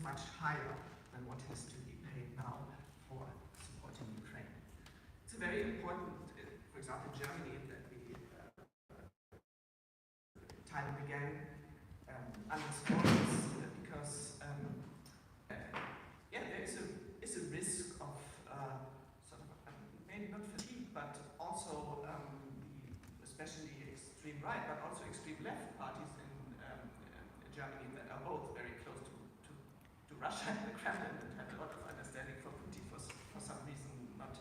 much higher than what has to be paid now for supporting Ukraine. It's a very important, for example, Germany, that we time and again underscore this, because yeah, there is a risk of sort of maybe not fatigue, but also especially extreme right, but also extreme left parties in Germany that are both very close to Russia and the Kremlin and have a lot of understanding for Putin for some reason not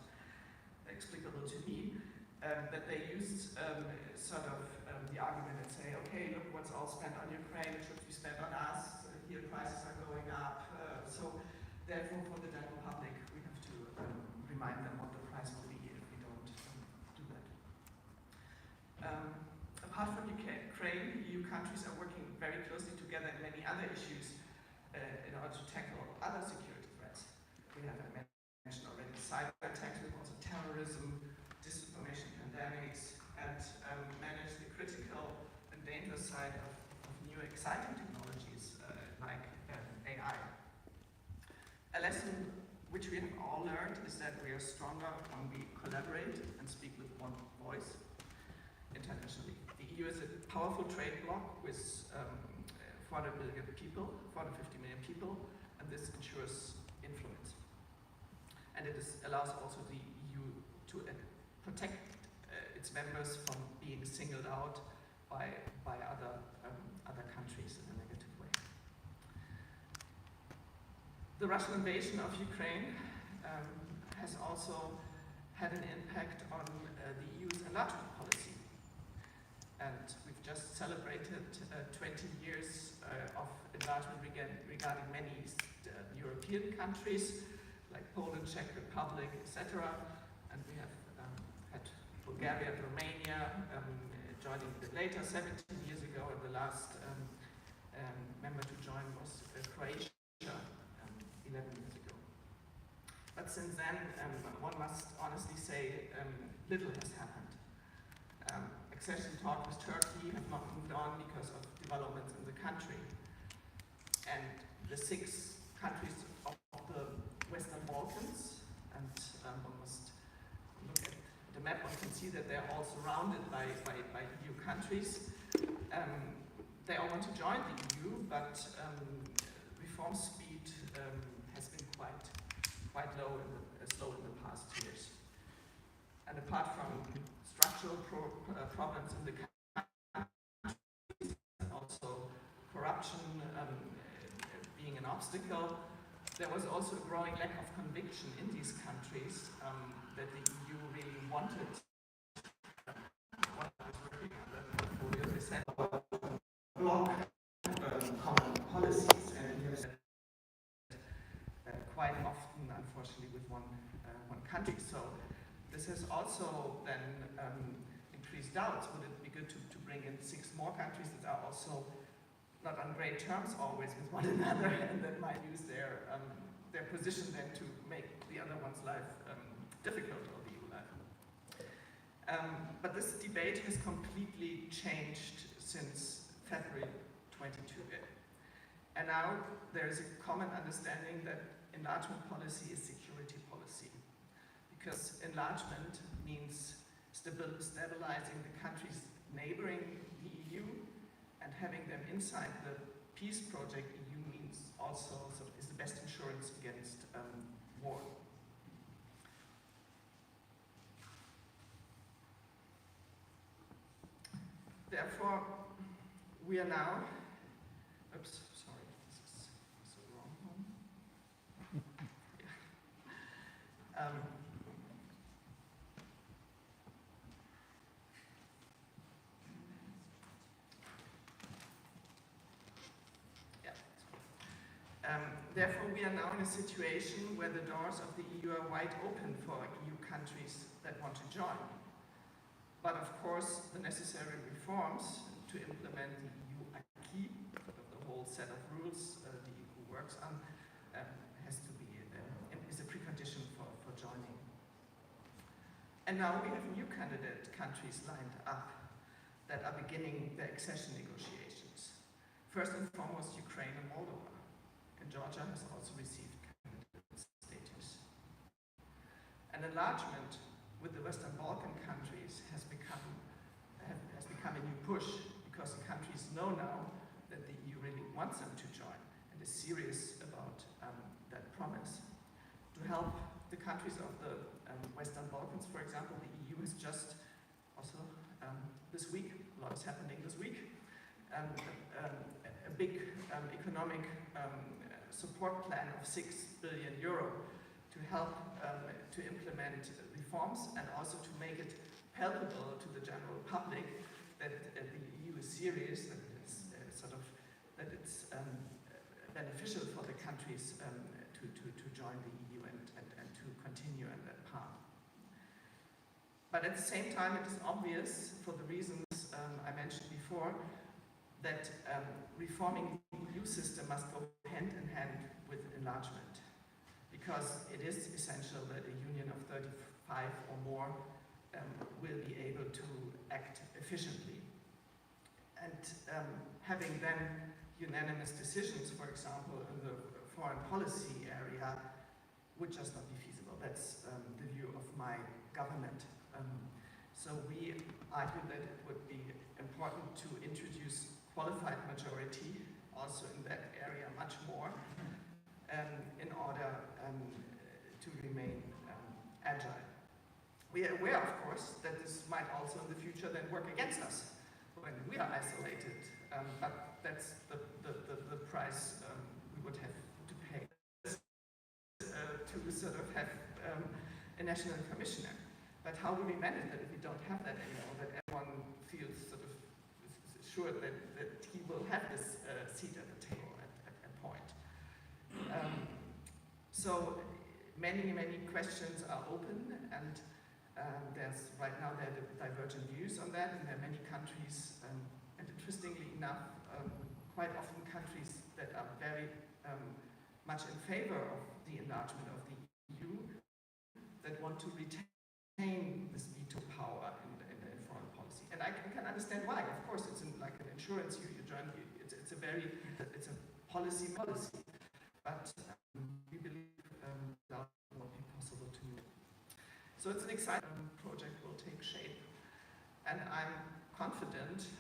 explicable to me, that they use sort of the argument and say, okay, look what's all spent on Ukraine, it should be spent on us, here prices are going up, so therefore for the general public we have to remind them what the price will be if we don't do that. Apart from Ukraine, EU countries are working very closely together in many other issues in order to tackle other security threats. We have, I mentioned already, cyber attacks, but also terrorism, disinformation, pandemics, and manage the critical and dangerous side of new exciting technologies like AI. A lesson which we have all learned is that we are stronger when we collaborate and speak with one voice internationally. The EU is a powerful trade bloc with 450 million people, and this ensures influence. And it allows also the EU to protect its members from being singled out by other countries in a negative way. The Russian invasion of Ukraine has also had an impact on the EU's enlargement policy. And we've just celebrated 20 years of enlargement regarding many East European countries, like Poland, Czech Republic, etc. And we have had Bulgaria and Romania joining a bit later, 17 years ago, and the last member to join was Croatia 11 years ago. But since then, one must honestly say little has happened. Accession talks with Turkey have not moved on because of developments in the country. And the 6 countries of the Western Balkans, and one must look at the map, one can see that they're all surrounded by EU countries. They all want to join the EU, but reform speed has been quite slow in the past years. And apart from structural problems in the country, and also corruption being an obstacle, there was also a growing lack of conviction in these countries that the EU really wanted. They said block common policies, and we have said quite often, unfortunately, with one country. So this has also then increased doubts. Would it be good to bring in 6 more countries that are also not on great terms always with one another, and that might use their position then to make the other one's life difficult, or the EU life. But this debate has completely changed since February 22. And now there is a common understanding that enlargement policy is security policy, because enlargement means stabilizing the countries neighboring the EU, and having them inside the peace project EU means also is the best insurance against war. Therefore, we are now, oops, sorry, this is the wrong one. Yeah. Therefore, we are now in a situation where the doors of the EU are wide open for EU countries that want to join. But of course, the necessary reforms to implement the EU acquis, the whole set of rules the EU works on, is a precondition for joining. And now we have new candidate countries lined up that are beginning their accession negotiations. First and foremost, Ukraine and Moldova. In and Georgia has also received candidate status. An enlargement with the Western Balkan countries has become a new push, because the countries know now that the EU really wants them to join and is serious about that promise. To help the countries of the Western Balkans, for example, the EU has just also this week, a lot is happening this week, a big economic support plan of 6 billion euro to help to implement reforms and also to make it palpable to the general public that the EU is serious, that it's that it's beneficial for the countries to join the EU and to continue on that path. But at the same time, it is obvious, for the reasons I mentioned before, that reforming the EU system must go hand in hand with enlargement, because it is essential that a union of 35 or more will be able to act efficiently. And having then unanimous decisions, for example, in the foreign policy area, would just not be feasible. That's the view of my government. So we argue that it would be important to introduce qualified majority also in that area much more in order to remain agile. We are aware, of course, that this might also in the future then work against us when we are isolated, but that's the price we would have to pay to sort of have a national commissioner. But how do we manage that if we don't have that anymore, that everyone feels sort of sure that he will have this seat at the table at a point? So many questions are open, and there's right now there are divergent views on that, and there are many countries, and interestingly enough, quite often countries that are very much in favor of the enlargement of the EU, that want to retain this veto power in foreign policy. And I can understand why. Of course, it's like an insurance, you join, it's a policy, but we believe that will be possible to do. So it's an exciting project, will take shape, and I'm confident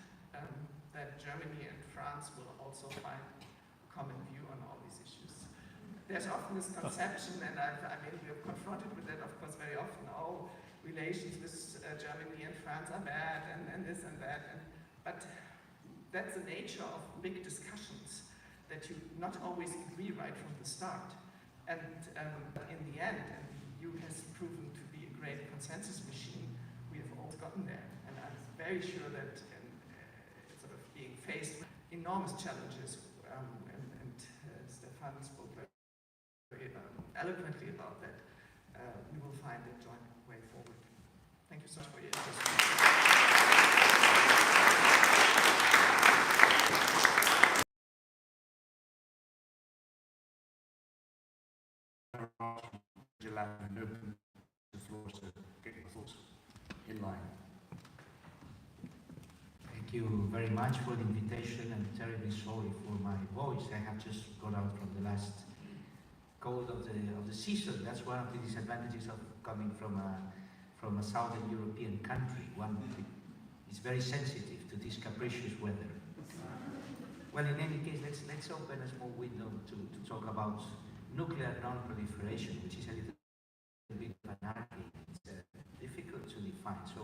that Germany and France will also find a common view on all these issues. There's often this conception, and I mean, we're confronted with that, of course, very often. Oh, relations with Germany and France are bad, and this and that. But that's the nature of big discussions, that you not always agree right from the start. And in the end, and the EU has proven to be a great consensus machine, we have always gotten there. And I'm very sure that sort of being faced with enormous challenges, and Stefan spoke very eloquently about that, we will find a joint way forward. Thank you so much for your interest. Would you allow me to open the floor to get your thoughts in line? Thank you very much for the invitation. I'm terribly sorry for my voice. I have just got out from the last cold of the season. That's one of the disadvantages of coming from a southern European country. One is very sensitive to this capricious weather. Well, in any case, let's open a small window to talk about nuclear non-proliferation, which is a little bit of an arcane. It's difficult to define. So,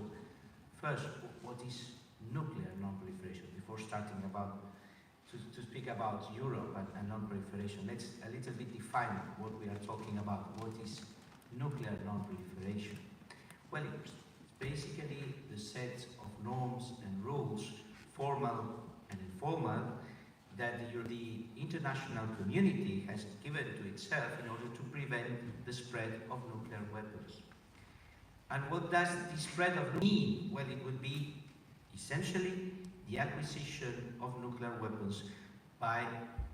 first, what is nuclear non-proliferation? Before starting to speak about Europe and non-proliferation, let's a little bit define what we are talking about. What is nuclear non-proliferation? Well, it's basically the set of norms and rules, formal and informal, that the international community has given to itself in order to prevent the spread of nuclear weapons. And what does the spread of mean? Well, it would be essentially the acquisition of nuclear weapons by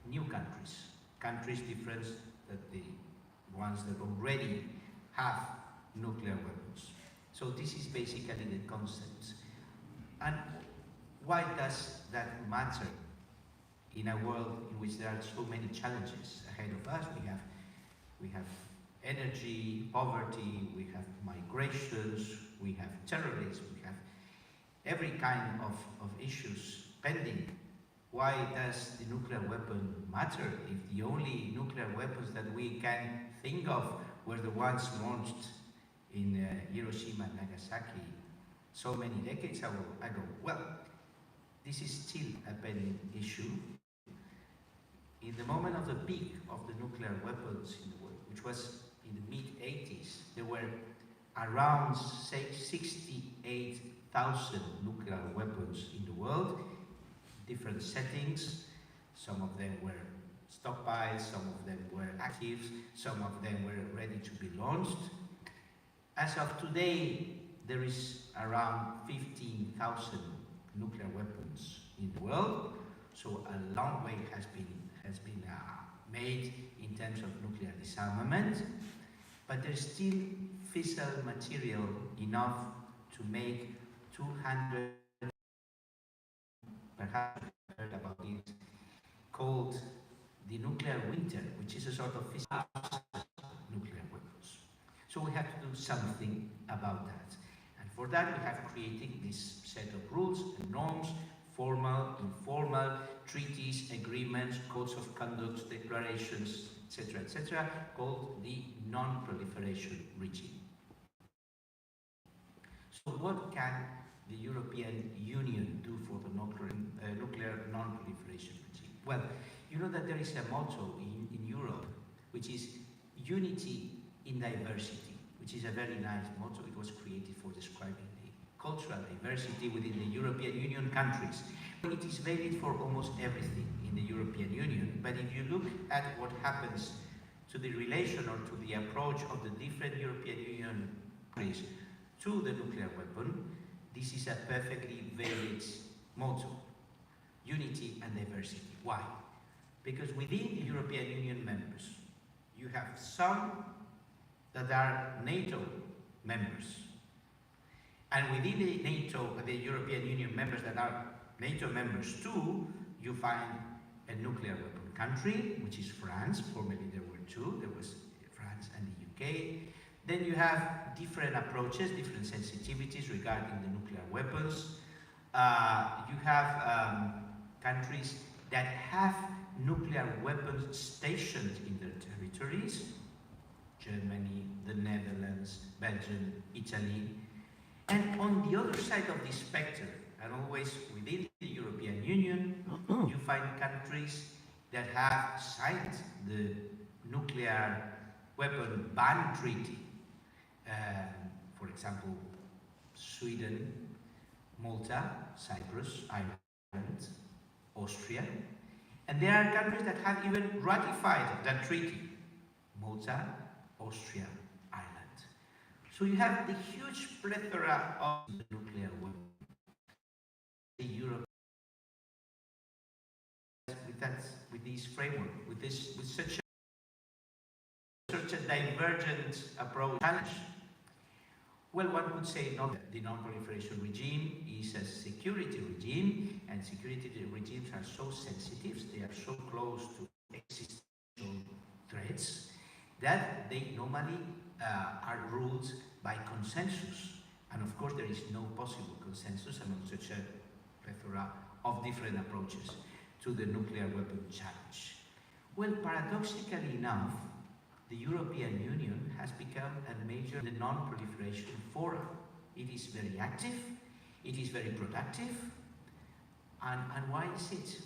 new countries different than the ones that already have nuclear weapons. So this is basically the concept. And why does that matter? in a world in which there are so many challenges ahead of us. We have energy, poverty, we have migrations, we have terrorism, we have every kind of issues pending. Why does the nuclear weapon matter if the only nuclear weapons that we can think of were the ones launched in Hiroshima and Nagasaki so many decades ago? Well, this is still a pending issue. In the moment of the peak of the nuclear weapons in the world, which was in the mid-80s, there were around, say, 68,000 nuclear weapons in the world, different settings. Some of them were stockpiles, some of them were active, some of them were ready to be launched. As of today, there is around 15,000 nuclear weapons in the world, so a long way has been made in terms of nuclear disarmament, but there's still fissile material enough to make 200, perhaps you've heard about it, called the nuclear winter, which is a sort of fissile nuclear weapons. So we have to do something about that. And for that we have created this set of rules and norms, formal, informal, treaties, agreements, codes of conduct, declarations, etc., called the non-proliferation regime. So what can the European Union do for the nuclear non-proliferation regime? Well, you know that there is a motto in Europe, which is unity in diversity, which is a very nice motto. It was created for describing the cultural diversity within the European Union countries. It is valid for almost everything in the European Union, but if you look at what happens to the relation or to the approach of the different European Union countries to the nuclear weapon, this is a perfectly valid motto. Unity and diversity. Why? Because within the European Union members, you have some that are NATO members. And within the European Union members that are NATO members too, you find a nuclear weapon country, which is France. Formerly there were two. There was France and the UK. Then you have different approaches, different sensitivities regarding the nuclear weapons. You have countries that have nuclear weapons stationed in their territories. Germany, the Netherlands, Belgium, Italy. And on the other side of the spectrum, and always within the European Union, you find countries that have signed the nuclear weapon ban treaty. For example, Sweden, Malta, Cyprus, Ireland, Austria. And there are countries that have even ratified that treaty. Malta, Austria, Ireland. So you have the huge plethora of the nuclear weapons. Europe with this framework, with such a divergent approach challenge. Well, one could say not the non-proliferation regime is a security regime, and security regimes are so sensitive, they are so close to existential threats that they normally are ruled by consensus. And of course there is no possible consensus among such a plethora of different approaches to the nuclear weapon challenge. Well, paradoxically enough, the European Union has become a major non-proliferation forum. It is very active, it is very productive, and why is it?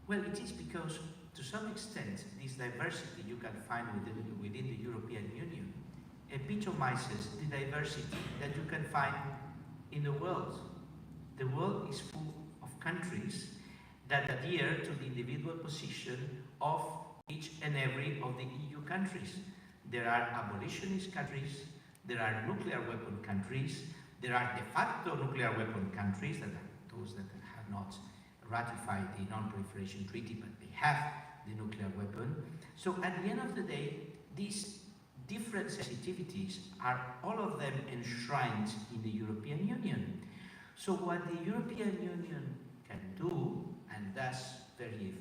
Well, it is because to some extent this diversity you can find within the European Union epitomizes the diversity that you can find in the world. The world is full of countries that adhere to the individual position of each and every of the EU countries. There are abolitionist countries, there are nuclear weapon countries, there are de facto nuclear weapon countries, that are those that have not ratified the non-proliferation treaty, but they have the nuclear weapon. So at the end of the day, these different sensitivities are all of them enshrined in the European Union. So what the European Union can do, and does very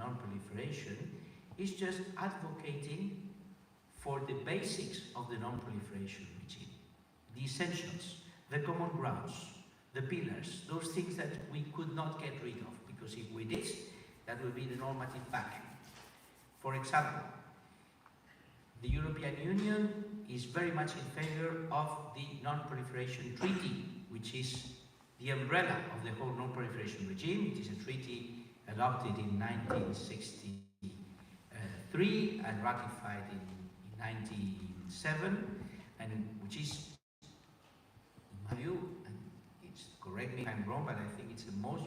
non-proliferation is just advocating for the basics of the non-proliferation regime, the essentials, the common grounds, the pillars, those things that we could not get rid of, because if we did, that would be the normative vacuum. For example, the European Union is very much in favor of the Non-Proliferation Treaty, which is the umbrella of the whole non-proliferation regime. It is a treaty adopted in 1963 and ratified in 1997, and which is, in my view, and it's, correct me if I'm wrong, but I think it's the most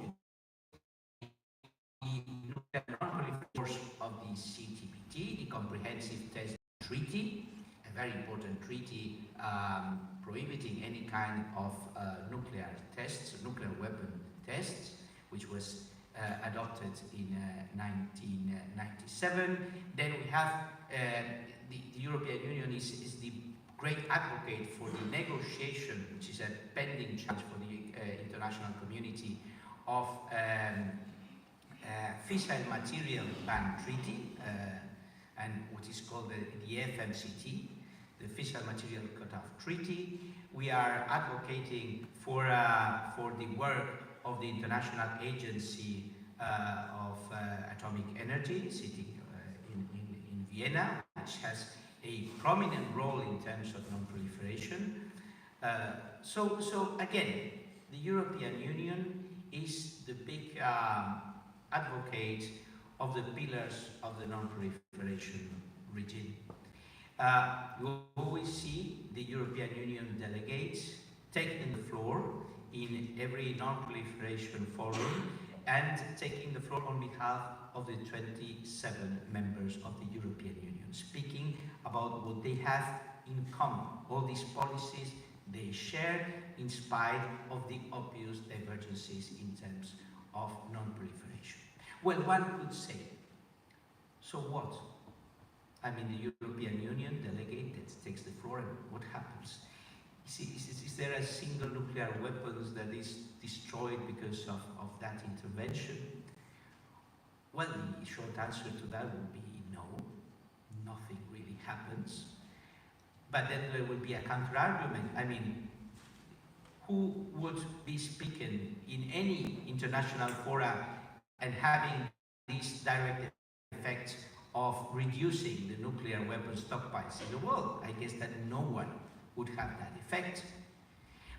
non-proliferation of the CTBT, the Comprehensive Test Treaty, a very important treaty prohibiting any kind of nuclear tests, nuclear weapon tests, which was adopted in 1997. Then we have the European Union is the great advocate for the negotiation, which is a pending challenge for the international community, of fissile material ban treaty, and what is called the FMCT, the Fissile Material Cutoff Treaty. We are advocating for the work of the International Agency of Atomic Energy, sitting in Vienna, which has a prominent role in terms of non-proliferation. So again, the European Union is the big advocate of the pillars of the non-proliferation regime. You always see the European Union delegates taking the floor in every non-proliferation forum and taking the floor on behalf of the 27 members of the European Union, speaking about what they have in common, all these policies they share in spite of the obvious divergences in terms of non-proliferation. Well, one could say, so what? I mean, the European Union delegate that takes the floor, and what happens? Is there a single nuclear weapon that is destroyed because of that intervention? Well, the short answer to that would be no. Nothing really happens. But then there will be a counter-argument. I mean, who would be speaking in any international fora and having this direct effect of reducing the nuclear weapons stockpiles in the world? I guess that no one would have that effect.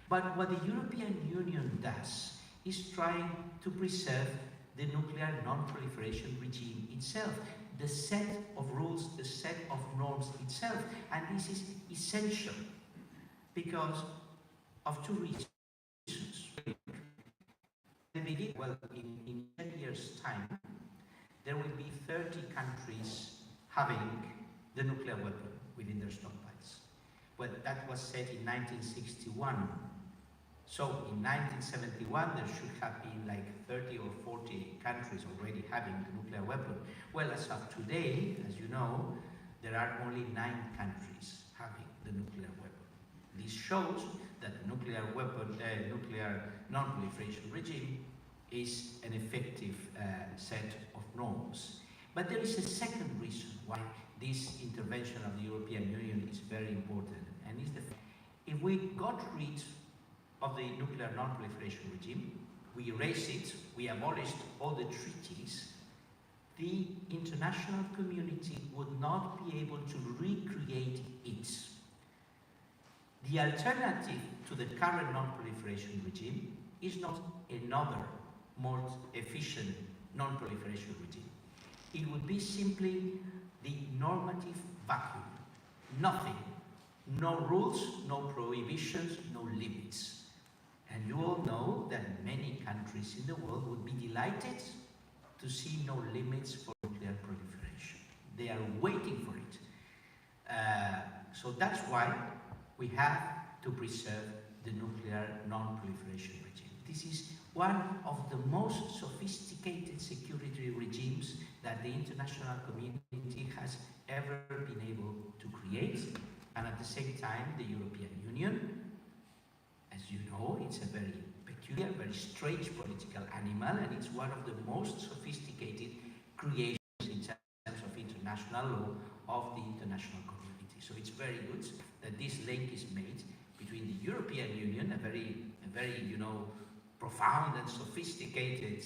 But what the European Union does is trying to preserve the nuclear non-proliferation regime itself, the set of rules, the set of norms itself. And this is essential because of two reasons. Well, in 10 years' time, there will be 30 countries having the nuclear weapon within their stockpiles. Well, that was said in 1961. So in 1971, there should have been like 30 or 40 countries already having the nuclear weapon. Well, as of today, as you know, there are only 9 countries having the nuclear weapon. This shows that the nuclear weapon, nuclear non-proliferation regime is an effective set of norms. But there is a second reason why this intervention of the European Union is very important, and is that if we got rid of the nuclear non-proliferation regime, we erased it, we abolished all the treaties, the international community would not be able to recreate it. The alternative to the current non-proliferation regime is not another more efficient non-proliferation regime. It would be simply the normative vacuum. Nothing. No rules, no prohibitions, no limits. And you all know that many countries in the world would be delighted to see no limits for nuclear proliferation. They are waiting for it. So that's why we have to preserve the nuclear non-proliferation regime. This is one of the most sophisticated security regimes that the international community has ever been able to create. And at the same time, the European Union, as you know, it's a very peculiar, very strange political animal, and it's one of the most sophisticated creations in terms of international law of the international community. So it's very good that this link is made between the European Union, a very profound and sophisticated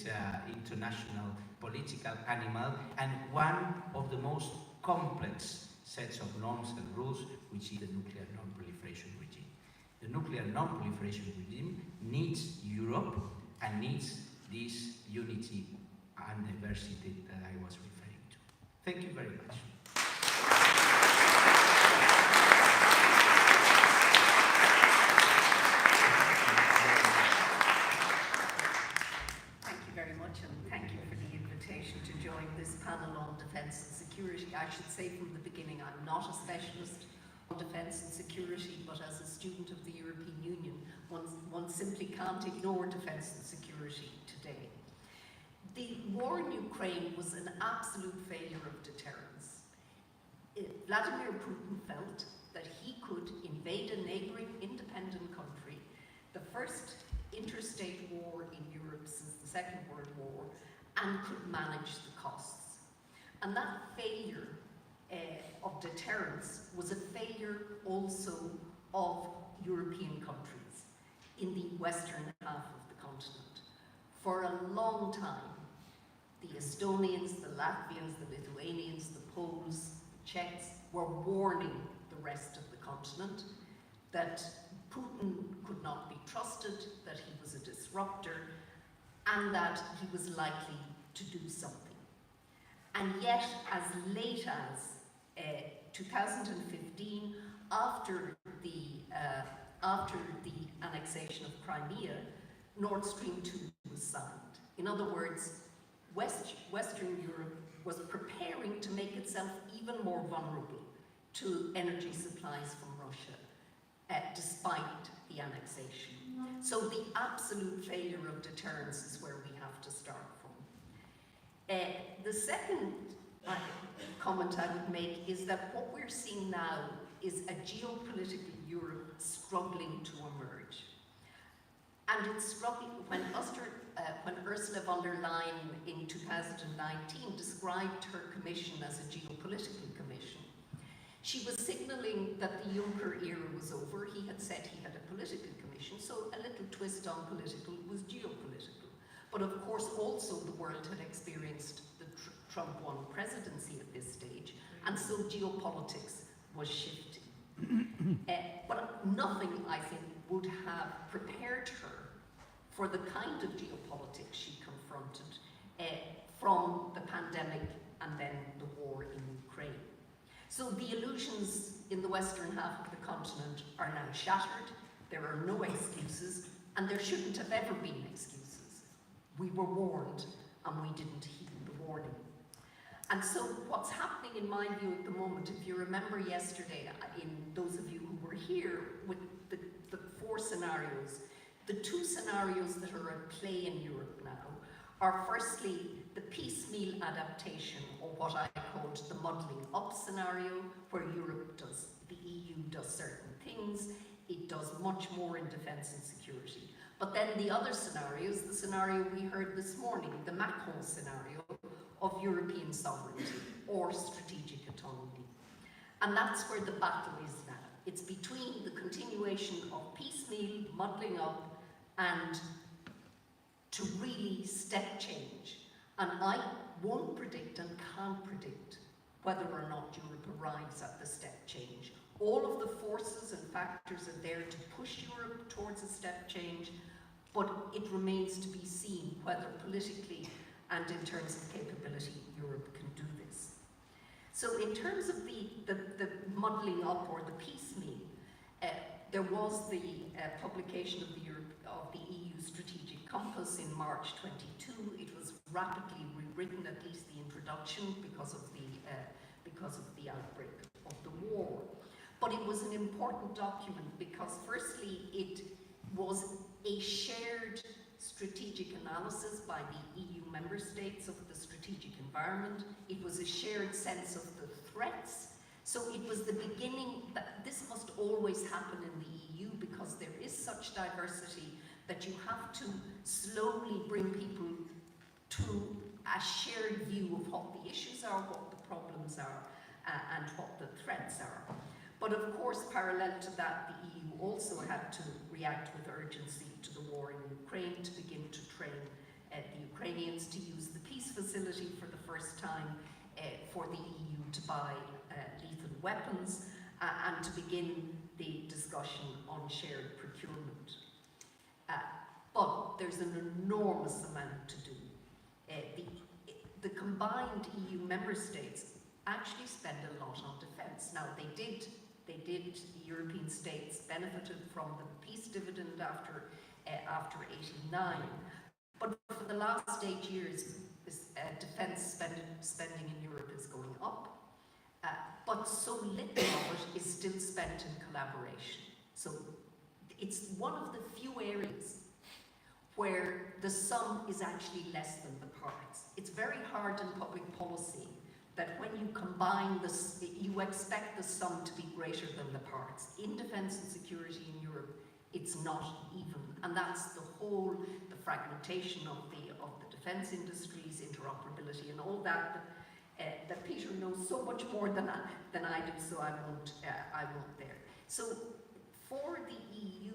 international political animal, and one of the most complex sets of norms and rules, which is the nuclear non-proliferation regime. The nuclear non-proliferation regime needs Europe and needs this unity and diversity that I was referring to. Thank you very much. I should say from the beginning, I'm not a specialist on defence and security, but as a student of the European Union, one simply can't ignore defence and security today. The war in Ukraine was an absolute failure of deterrence. Vladimir Putin felt that he could invade a neighbouring independent country, the first interstate war in Europe since the Second World War, and could manage the costs. And that failure of deterrence was a failure also of European countries in the western half of the continent. For a long time, the Estonians, the Latvians, the Lithuanians, the Poles, the Czechs were warning the rest of the continent that Putin could not be trusted, that he was a disruptor, and that he was likely to do something. And yet, as late as 2015, after the annexation of Crimea, Nord Stream 2 was signed. In other words, Western Europe was preparing to make itself even more vulnerable to energy supplies from Russia, despite the annexation. So the absolute failure of deterrence is where we have to start from. The second comment I would make is that what we're seeing now is a geopolitical Europe struggling to emerge. And it's struggling when Ursula von der Leyen in 2019 described her commission as a geopolitical commission. She was signalling that the Juncker era was over. He had said he had a political commission, so a little twist on political was geopolitical. But of course, also the world had experienced the Trump won presidency at this stage, and so geopolitics was shifting. But nothing, I think, would have prepared her for the kind of geopolitics she confronted from the pandemic and then the war in Ukraine. So the illusions in the western half of the continent are now shattered. There are no excuses, and there shouldn't have ever been excuses. We were warned, and we didn't heed the warning. And so what's happening in my view at the moment, if you remember yesterday, in those of you who were here, with the four scenarios, the two scenarios that are at play in Europe now are firstly the piecemeal adaptation, or what I called the muddling up scenario, where the EU does certain things, it does much more in defence and security. But then the other scenarios, the scenario we heard this morning, the Macron scenario of European sovereignty or strategic autonomy. And that's where the battle is now. It's between the continuation of piecemeal, muddling up, and to really step change. And I won't predict and can't predict whether or not Europe arrives at the step change. All of the forces and factors are there to push Europe towards a step change, but it remains to be seen whether politically and in terms of capability Europe can do this. So in terms of the muddling up or the piecemeal, there was the publication of the EU Strategic Compass in March 22. It was rapidly rewritten, at least the introduction, because of the outbreak of the war. But it was an important document because firstly it was a shared strategic analysis by the EU member states of the strategic environment. It was a shared sense of the threats. So it was the beginning that this must always happen in the EU because there is such diversity that you have to slowly bring people to a a shared view of what the issues are, what the problems are, and what the threats are. But of course, parallel to that, the EU also had to react with urgency to the war in Ukraine, to begin to train the Ukrainians to use the peace facility for the first time, for the EU to buy lethal weapons, and to begin the discussion on shared procurement. But there's an enormous amount to do. The combined EU member states actually spend a lot on defence. Now the European states benefited from the peace dividend after 89, but for the last 8 years, defence spending in Europe is going up, but so little of it is still spent in collaboration. So it's one of the few areas where the sum is actually less than the parts. It's very hard in public policy that when you combine this, you expect the sum to be greater than the parts. In defence and security in Europe, it's not even, and that's the fragmentation of the defence industries, interoperability, and all that Peter knows so much more than I do, so I won't there. So for the EU,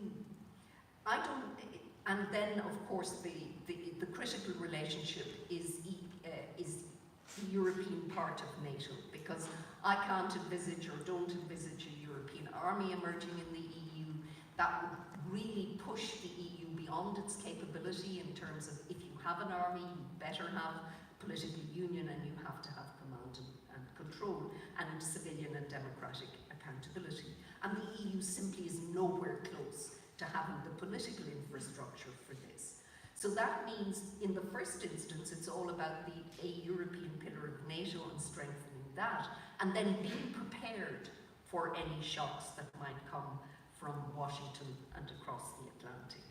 and then of course the critical relationship is the European part of NATO, because I can't envisage or don't envisage a European army emerging in the EU. That would really push the EU beyond its capability in terms of, if you have an army, you better have political union, and you have to have command and control and civilian and democratic accountability. And the EU simply is nowhere close to having the political infrastructure for this. So that means, in the first instance, it's all about a European pillar of NATO and strengthening that, and then being prepared for any shocks that might come from Washington and across the Atlantic.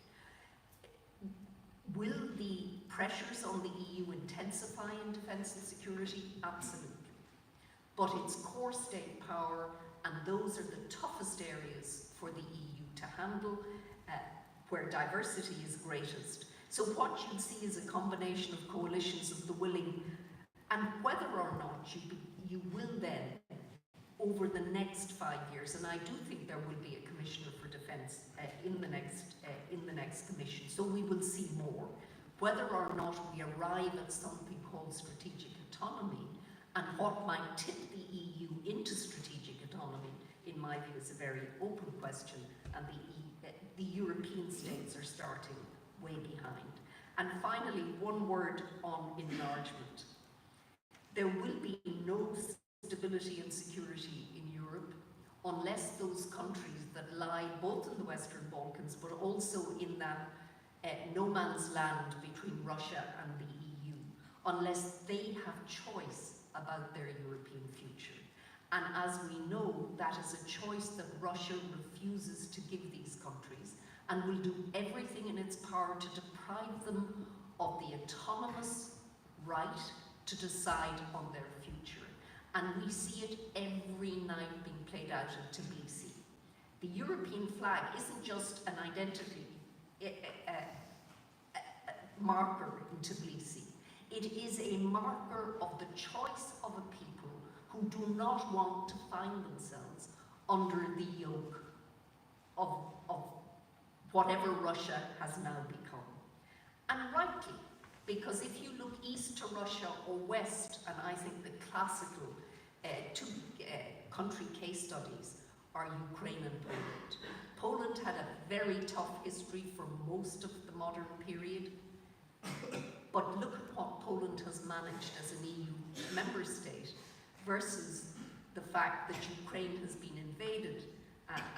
Will the pressures on the EU intensify in defence and security? Absolutely. But it's core state power, and those are the toughest areas for the EU to handle, where diversity is greatest. So what you see is a combination of coalitions of the willing, and whether or not you will then, over the next 5 years, and I do think there will be a Commissioner for Defence in the next Commission, so we will see more. Whether or not we arrive at something called strategic autonomy, and what might tip the EU into strategic autonomy, in my view, is a very open question, and the European states are starting way behind. And finally, one word on enlargement. There will be no stability and security in Europe unless those countries that lie both in the Western Balkans but also in that no man's land between Russia and the EU, unless they have choice about their European future. And as we know, that is a choice that Russia refuses to give these countries, and will do everything in its power to deprive them of the autonomous right to decide on their future. And we see it every night being played out in Tbilisi. The European flag isn't just an identity marker in Tbilisi. It is a marker of the choice of a people who do not want to find themselves under the yoke of whatever Russia has now become. And rightly, because if you look east to Russia or west, and I think the classical two country case studies are Ukraine and Poland. Poland had a very tough history for most of the modern period, but look at what Poland has managed as an EU member state versus the fact that Ukraine has been invaded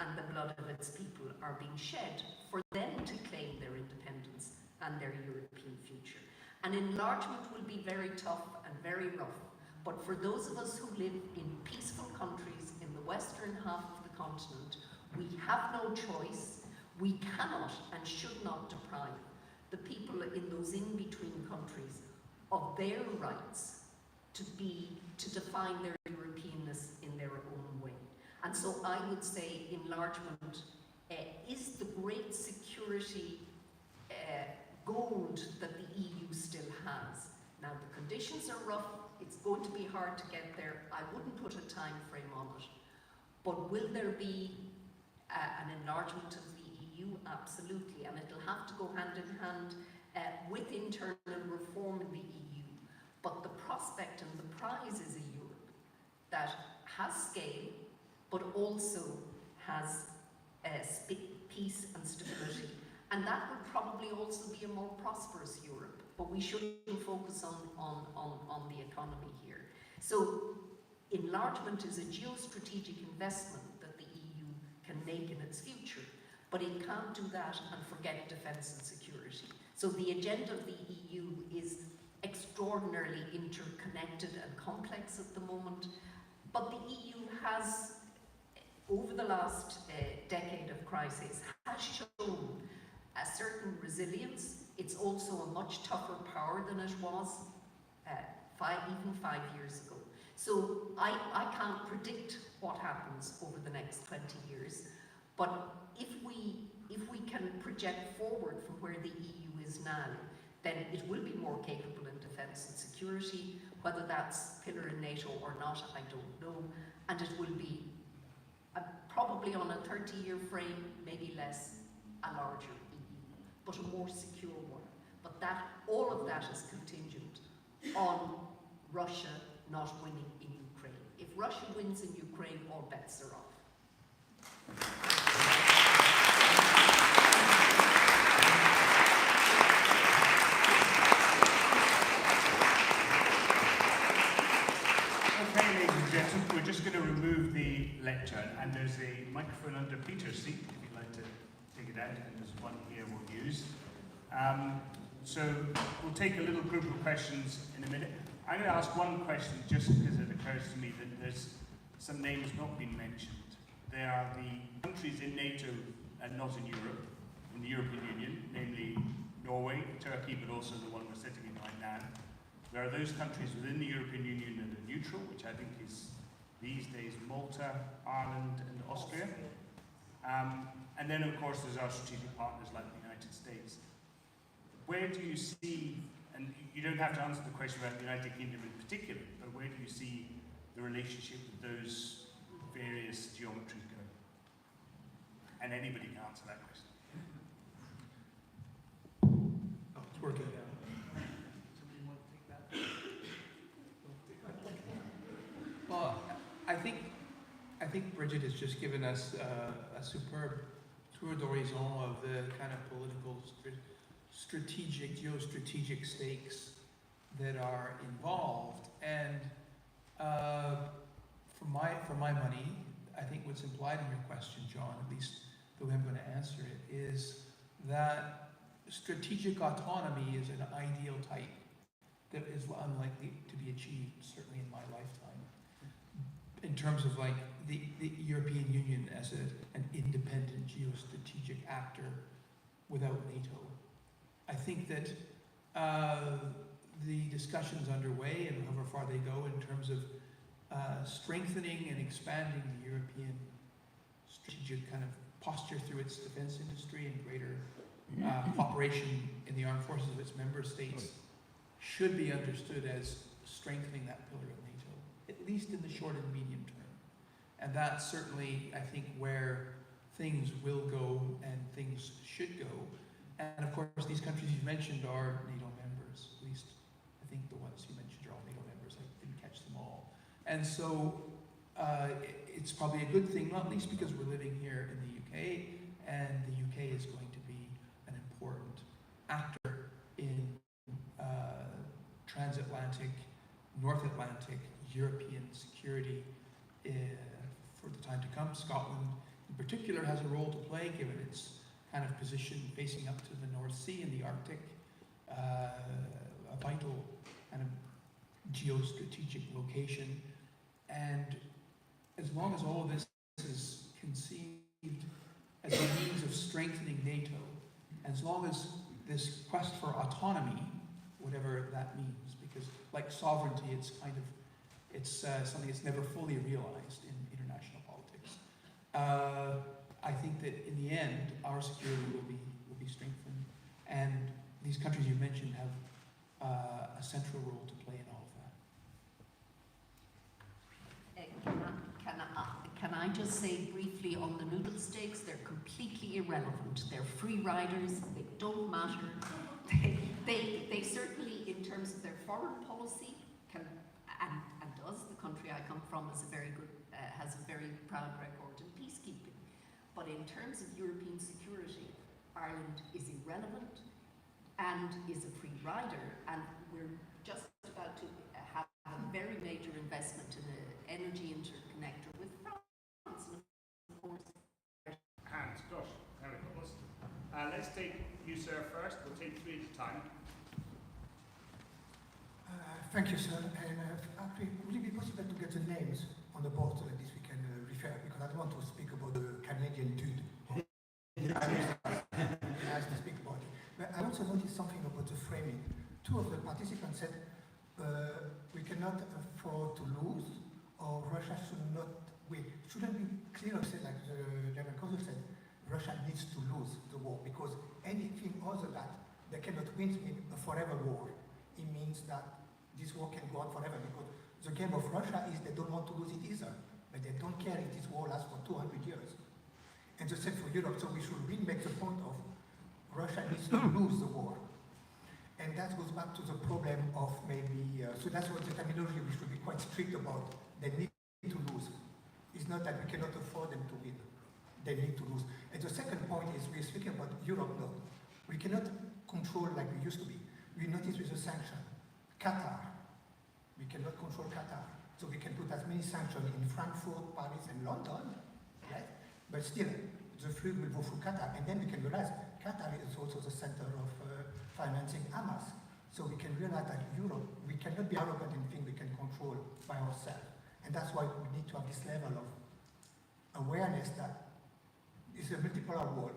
and the blood of its people are being shed for them to claim their independence and their European future. And enlargement will be very tough and very rough, but for those of us who live in peaceful countries in the western half of the continent, we have no choice. We cannot and should not deprive the people in those in-between countries of their rights to define their Europeanness in their own way. And so I would say enlargement is the great security gold that the EU still has. Now the conditions are rough, it's going to be hard to get there. I wouldn't put a time frame on it. But will there be an enlargement of the EU? Absolutely, and it'll have to go hand in hand with internal reform in the EU. But the prospect and the prize is a Europe that has scale, but also has peace and stability. And that would probably also be a more prosperous Europe, but we shouldn't focus on the economy here. So enlargement is a geostrategic investment that the EU can make in its future, but it can't do that and forget defence and security. So the agenda of the EU is extraordinarily interconnected and complex at the moment, but the EU has, over the last decade of crisis, has shown a certain resilience. It's also a much tougher power than it was even 5 years ago. So I can't predict what happens over the next 20 years, but if we can project forward from where the EU is now, then it will be more capable in defence and security. Whether that's pillar in NATO or not, I don't know, and it will be probably on a 30-year frame, maybe less, a larger EU, but a more secure one. But that, all of that is contingent on Russia not winning in Ukraine. If Russia wins in Ukraine, all bets are off. Okay, ladies and gentlemen, we're just going to remove the lectern, and there's a microphone under Peter's seat, if you'd like to take it out, and there's one here we'll use. So we'll take a little group of questions in a minute. I'm going to ask one question just because it occurs to me that there's some names not been mentioned. They are the countries in NATO and not in Europe, in the European Union, namely Norway, Turkey, but also the one we're sitting in right now. There are those countries within the European Union that are neutral, which I think is these days Malta, Ireland and Austria. And then of course there's our strategic partners like the United States. Where do you see, and you don't have to answer the question about the United Kingdom in particular, but where do you see the relationship with those various geometries going? And anybody can answer that question. Oh, it's working. Somebody want to take that? Well, I think Bridget has just given us a superb tour d'horizon of the kind of political, strategic, geostrategic stakes that are involved. And for my money, I think what's implied in your question, John, at least the way I'm going to answer it, is that strategic autonomy is an ideal type that is unlikely to be achieved, certainly in my lifetime, in terms of like the European Union as an independent geostrategic actor without NATO. I think that the discussions underway and however far they go in terms of strengthening and expanding the European strategic kind of posture through its defense industry and greater cooperation in the armed forces of its member states should be understood as strengthening that pillar of NATO, at least in the short and medium term. And that's certainly, I think, where things will go and things should go. And of course, these countries you've mentioned are NATO members, at least I think the ones you mentioned are all NATO members. I didn't catch them all. And so it's probably a good thing, not least because we're living here in the UK, and the UK is going to be an important actor in transatlantic, North Atlantic, European security for the time to come. Scotland, in particular, has a role to play, given its kind of position facing up to the North Sea and the Arctic, a vital kind of geostrategic location. And as long as all of this is conceived as a means of strengthening NATO, as long as this quest for autonomy, whatever that means, because like sovereignty, it's something that's never fully realized in international politics. I think that in the end, our security will be strengthened, and these countries you mentioned have a central role to play in just say briefly on the noodle stakes, they're completely irrelevant. They're free riders, they don't matter. They certainly, in terms of their foreign policy, can, and does, the country I come from is a very good, has a very proud record in peacekeeping. But in terms of European security, Ireland is irrelevant and is a free rider, and we're just about to have a very major investment in an energy interconnector with France, and of course. Hands, gosh, there we go. Let's take you, sir, first. We'll take 3 at a time. Thank you, sir. And actually, would it be possible to get the names on the board so that this we can refer? Because I don't want to speak about the Canadian dude. I have to speak about it. But I also noticed something about the framing. 2 of the participants said we cannot afford to lose, or Russia should not win. Shouldn't be clear, say, like the German consul said, Russia needs to lose the war, because anything other than that, they cannot win means a forever war. It means that this war can go on forever, because the game of Russia is they don't want to lose it either, but they don't care if this war lasts for 200 years. And the same for Europe, so we should really make the point of Russia needs to lose the war. And that goes back to the problem of maybe, so that's what the terminology we should be quite strict about. They need to lose. It's not that we cannot afford them to win. They need to lose. And the second point is we're speaking about Europe now. We cannot control like we used to be. We noticed with the sanction, Qatar, we cannot control Qatar. So we can put as many sanctions in Frankfurt, Paris, and London, right? But still, the fluid will go through Qatar, and then we can realize Qatar is also the center of financing Hamas. So we can realize that Europe, we cannot be arrogant and think we can control by ourselves. And that's why we need to have this level of awareness that it's a multipolar world.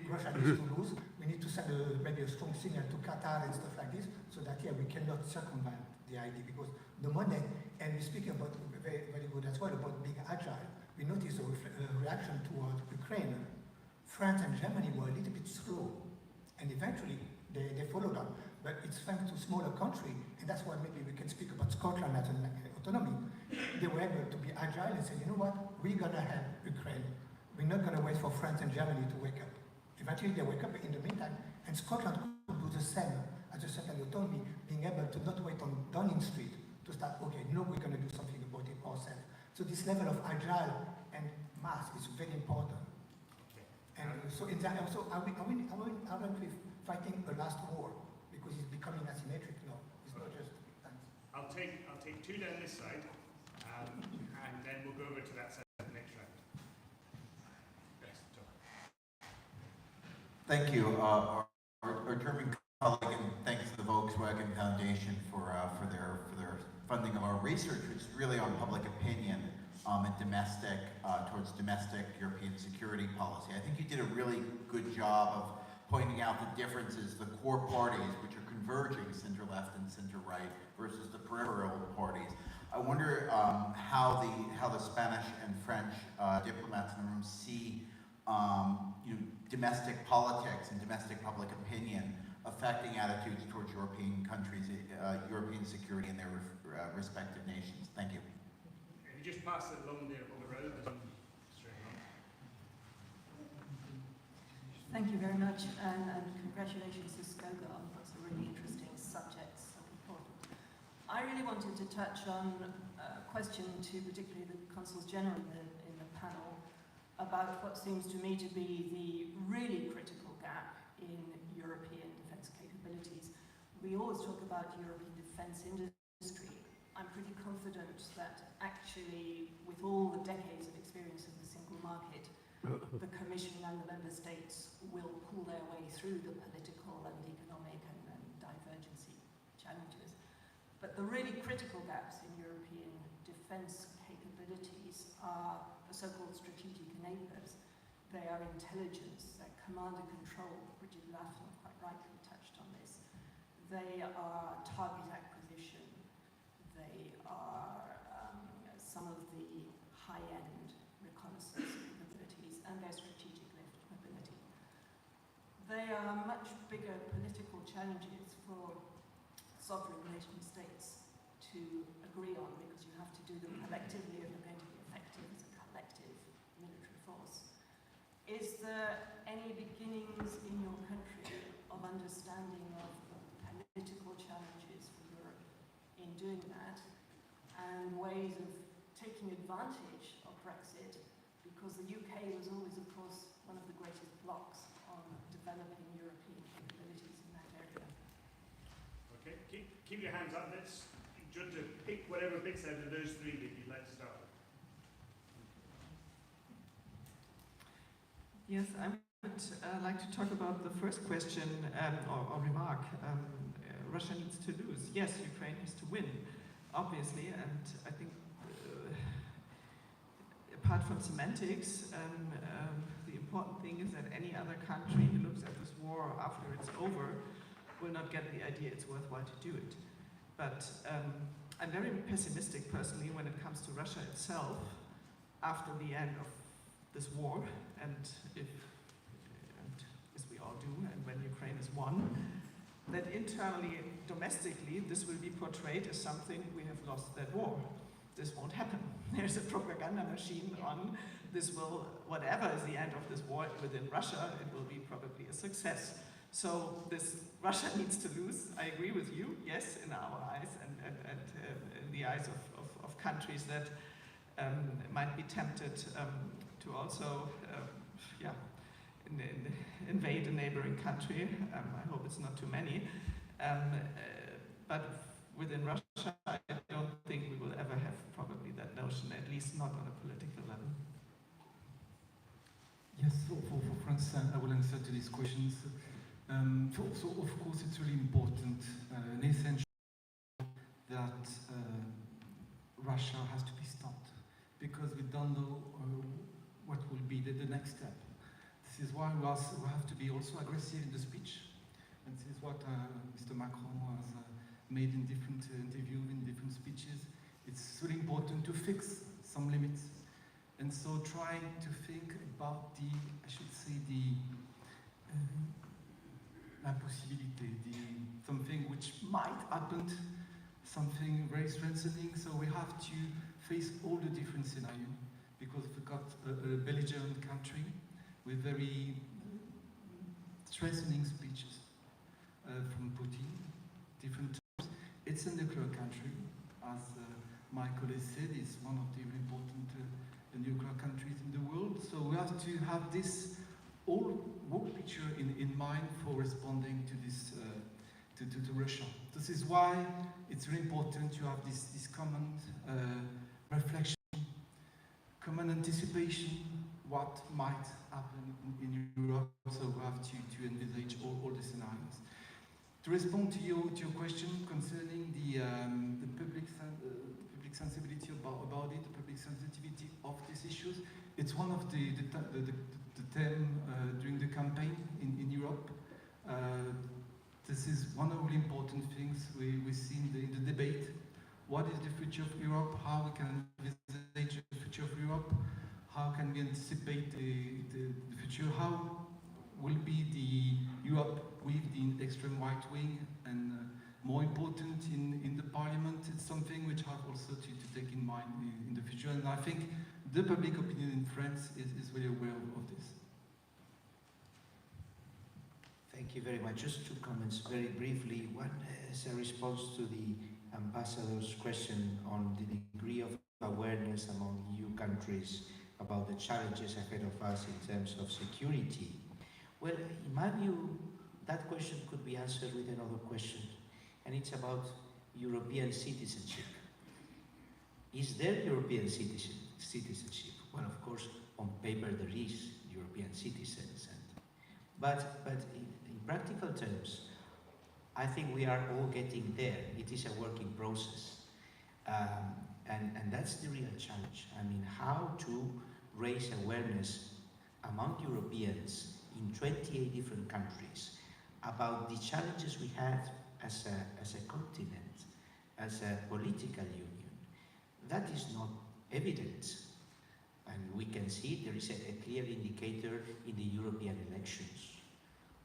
Russia needs to lose. We need to send maybe a strong signal to Qatar and stuff like this, so that we cannot circumvent the idea, because the money, and we're speaking about very, very good as well about being agile. We noticed a reaction toward Ukraine. France and Germany were a little bit slow, and eventually they followed on. But it's thanks to smaller country, and that's why maybe we can speak about Scotland as an autonomy. They were able to be agile and say, you know what, we're gonna help Ukraine. We're not gonna wait for France and Germany to wake up. Eventually they wake up in the meantime, and Scotland could do the same as a second autonomy, being able to not wait on Downing Street to start, okay, no, we're gonna do something about it ourselves. So this level of agile and mass is very important. And so in that, also, aren't we fighting a last war? Because it's becoming asymmetric now. It's not just, thanks. I'll take 2 down this side, and then we'll go over to that side next round. Yes, Tom. Thank you, our German colleague, and thanks to the Volkswagen Foundation for their funding of our research, which is really on public opinion and towards domestic European security policy. I think you did a really good job of pointing out the differences, the core parties, which are converging, center-left and center-right, versus the peripheral parties. I wonder how the Spanish and French diplomats in the room see domestic politics and domestic public opinion affecting attitudes towards European countries, European security in their respective nations. Thank you. If you just pass it along there on the road, straight along. Thank you very much, and congratulations to Skoga on what's a really interesting subject, so important. I really wanted to touch on a question to particularly the Consuls General in the panel about what seems to me to be the really critical gap in European defence capabilities. We always talk about European defence industry. I'm pretty confident that actually, with all the decades of experience of the single market, the Commission and the Member States will pull their way through the political and economic and divergency challenges. But the really critical gaps in European defence capabilities are the so-called strategic enablers. They are intelligence, they're command and control. Bridget Laffin quite rightly touched on this. They are target acquisition. They are some of the high-end reconnaissance capabilities, and their strategic lift mobility. They are much bigger political challenges for sovereign nation states to agree on, because you have to do them collectively if you're going to be effective as a collective military force. Is there any beginnings in your country of understanding of the political challenges for Europe in doing that, and ways of taking advantage of Brexit, because the UK was always, of course, one of the greatest blocks on developing European capabilities in that area? Okay, keep your hands up. Let's judge to pick whatever bits out of those three that you'd like to start with. Yes, I would like to talk about the first question or remark. Russia needs to lose. Yes, Ukraine has to win, obviously, and I think apart from semantics, the important thing is that any other country who looks at this war after it's over will not get the idea it's worthwhile to do it. But I'm very pessimistic personally when it comes to Russia itself after the end of this war, and as we all do, and when Ukraine is won, that internally, domestically, this will be portrayed as something we have lost that war. This won't happen. There's a propaganda machine on this will, whatever is the end of this war within Russia, it will be probably a success. So this Russia needs to lose, I agree with you, yes, in our eyes and in the eyes of countries that might be tempted to also invade a neighboring country. I hope it's not too many. But within Russia, I don't think we will ever have probably that notion, at least not on a political level. Yes, for France, I will answer to these questions. So of course, it's really important and essential that Russia has to be stopped, because we don't know what will be the next step. This is why we have to be also aggressive in the speech, and this is what Mr. Macron has made in different interviews, in different speeches. It's really important to fix some limits, and so trying to think about the, I should say, the impossibility, something which might happen, something very strengthening. So we have to face all the different scenarios, because we've got a belligerent country with very strengthening speeches from Putin, different terms. It's a nuclear country, as my colleague said, it's one of the important nuclear countries in the world. So we have to have this whole picture in mind for responding to this to Russia. This is why it's really important to have this common reflection, common anticipation, what might happen in Europe. So we have to envisage all the scenarios. To respond to your question concerning the public sensibility about it, the public sensitivity of these issues, it's one of the theme during the campaign in Europe. This is one of the important things we see in the debate. What is the future of Europe? How we can envisage the future of Europe? How can we anticipate the future? How will be the Europe with the extreme right wing? And more important, in the parliament, it's something which I have also to take in mind in the future. And I think the public opinion in France is really aware of this. Thank you very much. Just two comments very briefly. One is a response to the ambassador's question on the degree of awareness among EU countries about the challenges ahead of us in terms of security. Well, in my view, that question could be answered with another question, and it's about European citizenship. Is there European citizenship? Well, of course, on paper there is European citizens, but in practical terms, I think we are all getting there. It is a working process, and that's the real challenge. I mean, how to raise awareness among Europeans in 28 different countries about the challenges we have as a continent, as a political union. That is not evident, and we can see there is a clear indicator in the European elections.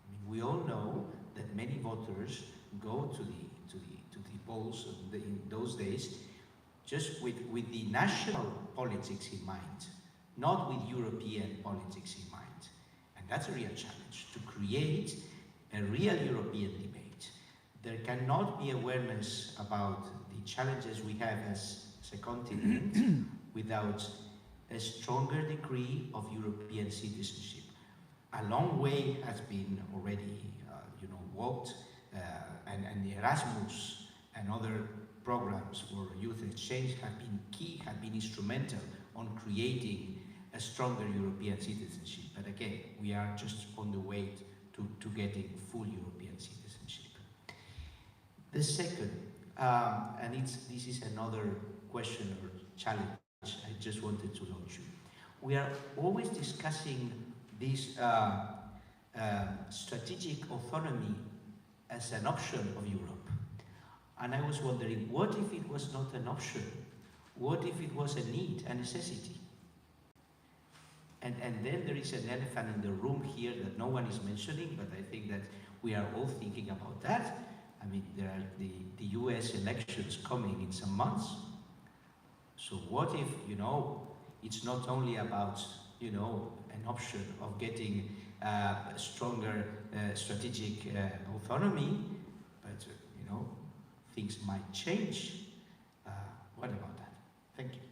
I mean, we all know that many voters go to the polls in those days just with the national politics in mind, not with European politics in mind. And that's a real challenge, to create a real European debate. There cannot be awareness about the challenges we have as a continent without a stronger degree of European citizenship. A long way has been already walked, and the Erasmus and other programs for youth exchange have been key, have been instrumental on creating a stronger European citizenship. But again, we are just on the way to getting full European citizenship. The second, and this is another question or challenge I just wanted to launch you. We are always discussing this strategic autonomy as an option of Europe. And I was wondering, what if it was not an option? What if it was a need, a necessity? And then there is an elephant in the room here that no one is mentioning, but I think that we are all thinking about that. I mean, there are the US elections coming in some months. So what if, it's not only about, an option of getting a stronger strategic autonomy, but, things might change. What about that? Thank you.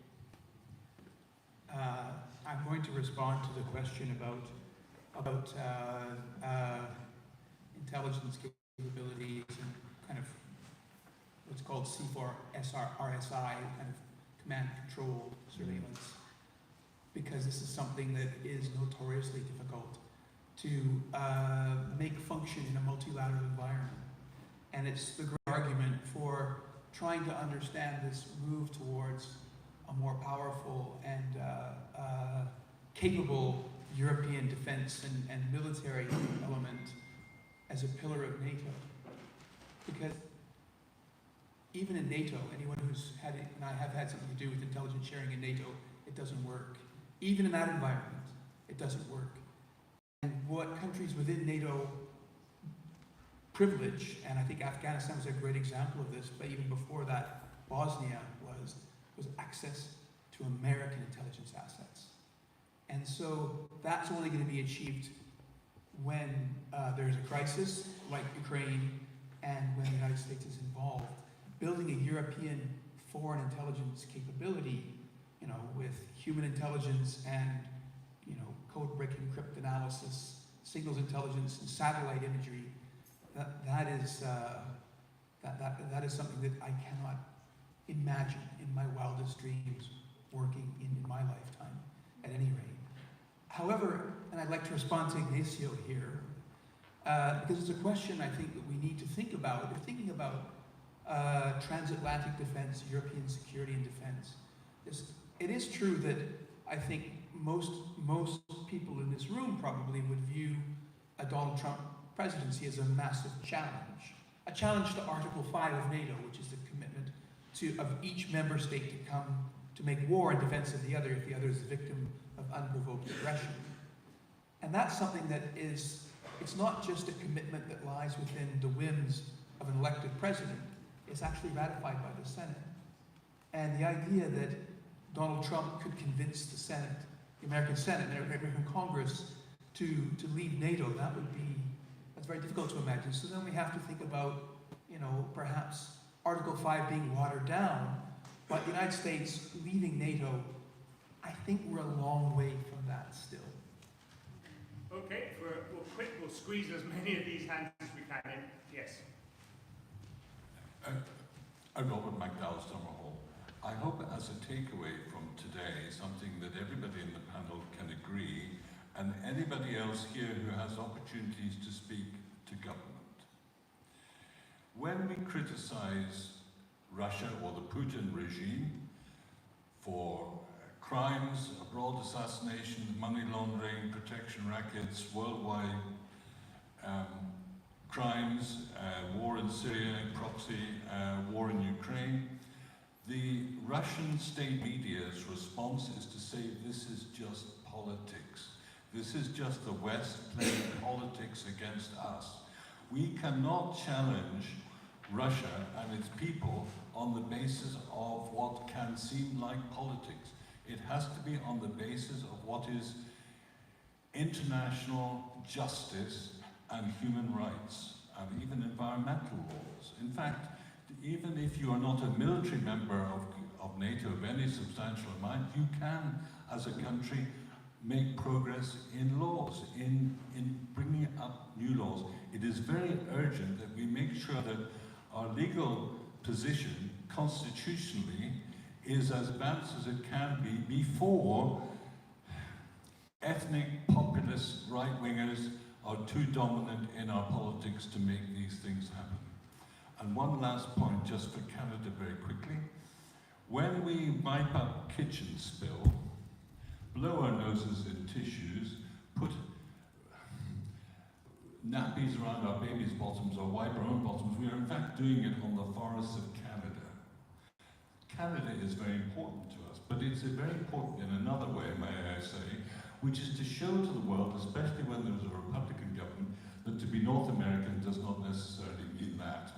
I'm going to respond to the question about intelligence capabilities and kind of what's called C4RSI, kind of command control surveillance, because this is something that is notoriously difficult to make function in a multilateral environment. And it's the great argument for trying to understand this move towards a more powerful and capable European defense and military element as a pillar of NATO. Because even in NATO, anyone who's had it, and I have had something to do with intelligence sharing in NATO, it doesn't work. Even in that environment, it doesn't work. And what countries within NATO privilege, and I think Afghanistan was a great example of this, but even before that, Bosnia was access to American intelligence assets. And so that's only going to be achieved when there's a crisis like Ukraine and when the United States is involved. Building a European foreign intelligence capability, with human intelligence and, code-breaking cryptanalysis, signals intelligence, and satellite imagery, that is something that I cannot imagine in my wildest dreams working in my lifetime, at any rate. However, and I'd like to respond to Ignacio here, because it's a question I think that we need to think about. If thinking about transatlantic defense, European security and defense, it is true that I think most people in this room probably would view a Donald Trump presidency as a massive challenge. A challenge to Article 5 of NATO, which is the commitment of each member state to come to make war in defense of the other if the other is a victim of unprovoked aggression. And that's something that it's not just a commitment that lies within the whims of an elected president, it's actually ratified by the Senate. And the idea that Donald Trump could convince the Senate, the American Senate, and the American Congress to leave NATO, that's very difficult to imagine. So then we have to think about, perhaps Article 5 being watered down, but the United States leaving NATO, I think we're a long way from that still. Okay, we'll squeeze as many of these hands as we can in. Yes. Robert McDowell, Summerhall. I hope as a takeaway from today, something that everybody in the panel can agree, and anybody else here who has opportunities to speak to government. When we criticize Russia or the Putin regime for crimes, abroad assassination, money laundering, protection rackets, worldwide crimes, war in Syria, proxy war in Ukraine, the Russian state media's response is to say this is just politics. This is just the West playing politics against us. We cannot challenge Russia and its people on the basis of what can seem like politics. It has to be on the basis of what is international justice and human rights, and even environmental laws. In fact, even if you are not a military member of NATO of any substantial amount, you can, as a country, make progress in laws, in bringing up new laws. It is very urgent that we make sure that our legal position, constitutionally, is as advanced as it can be before ethnic, populist right-wingers are too dominant in our politics to make these things happen. And one last point, just for Canada very quickly. When we wipe up kitchen spill, blow our noses in tissues, put nappies around our babies' bottoms or wipe our own bottoms, we are in fact doing it on the forests of Canada. Canada is very important to us, but it's very important in another way, may I say, which is to show to the world, especially when there's a Republican government, that to be North American does not necessarily mean that.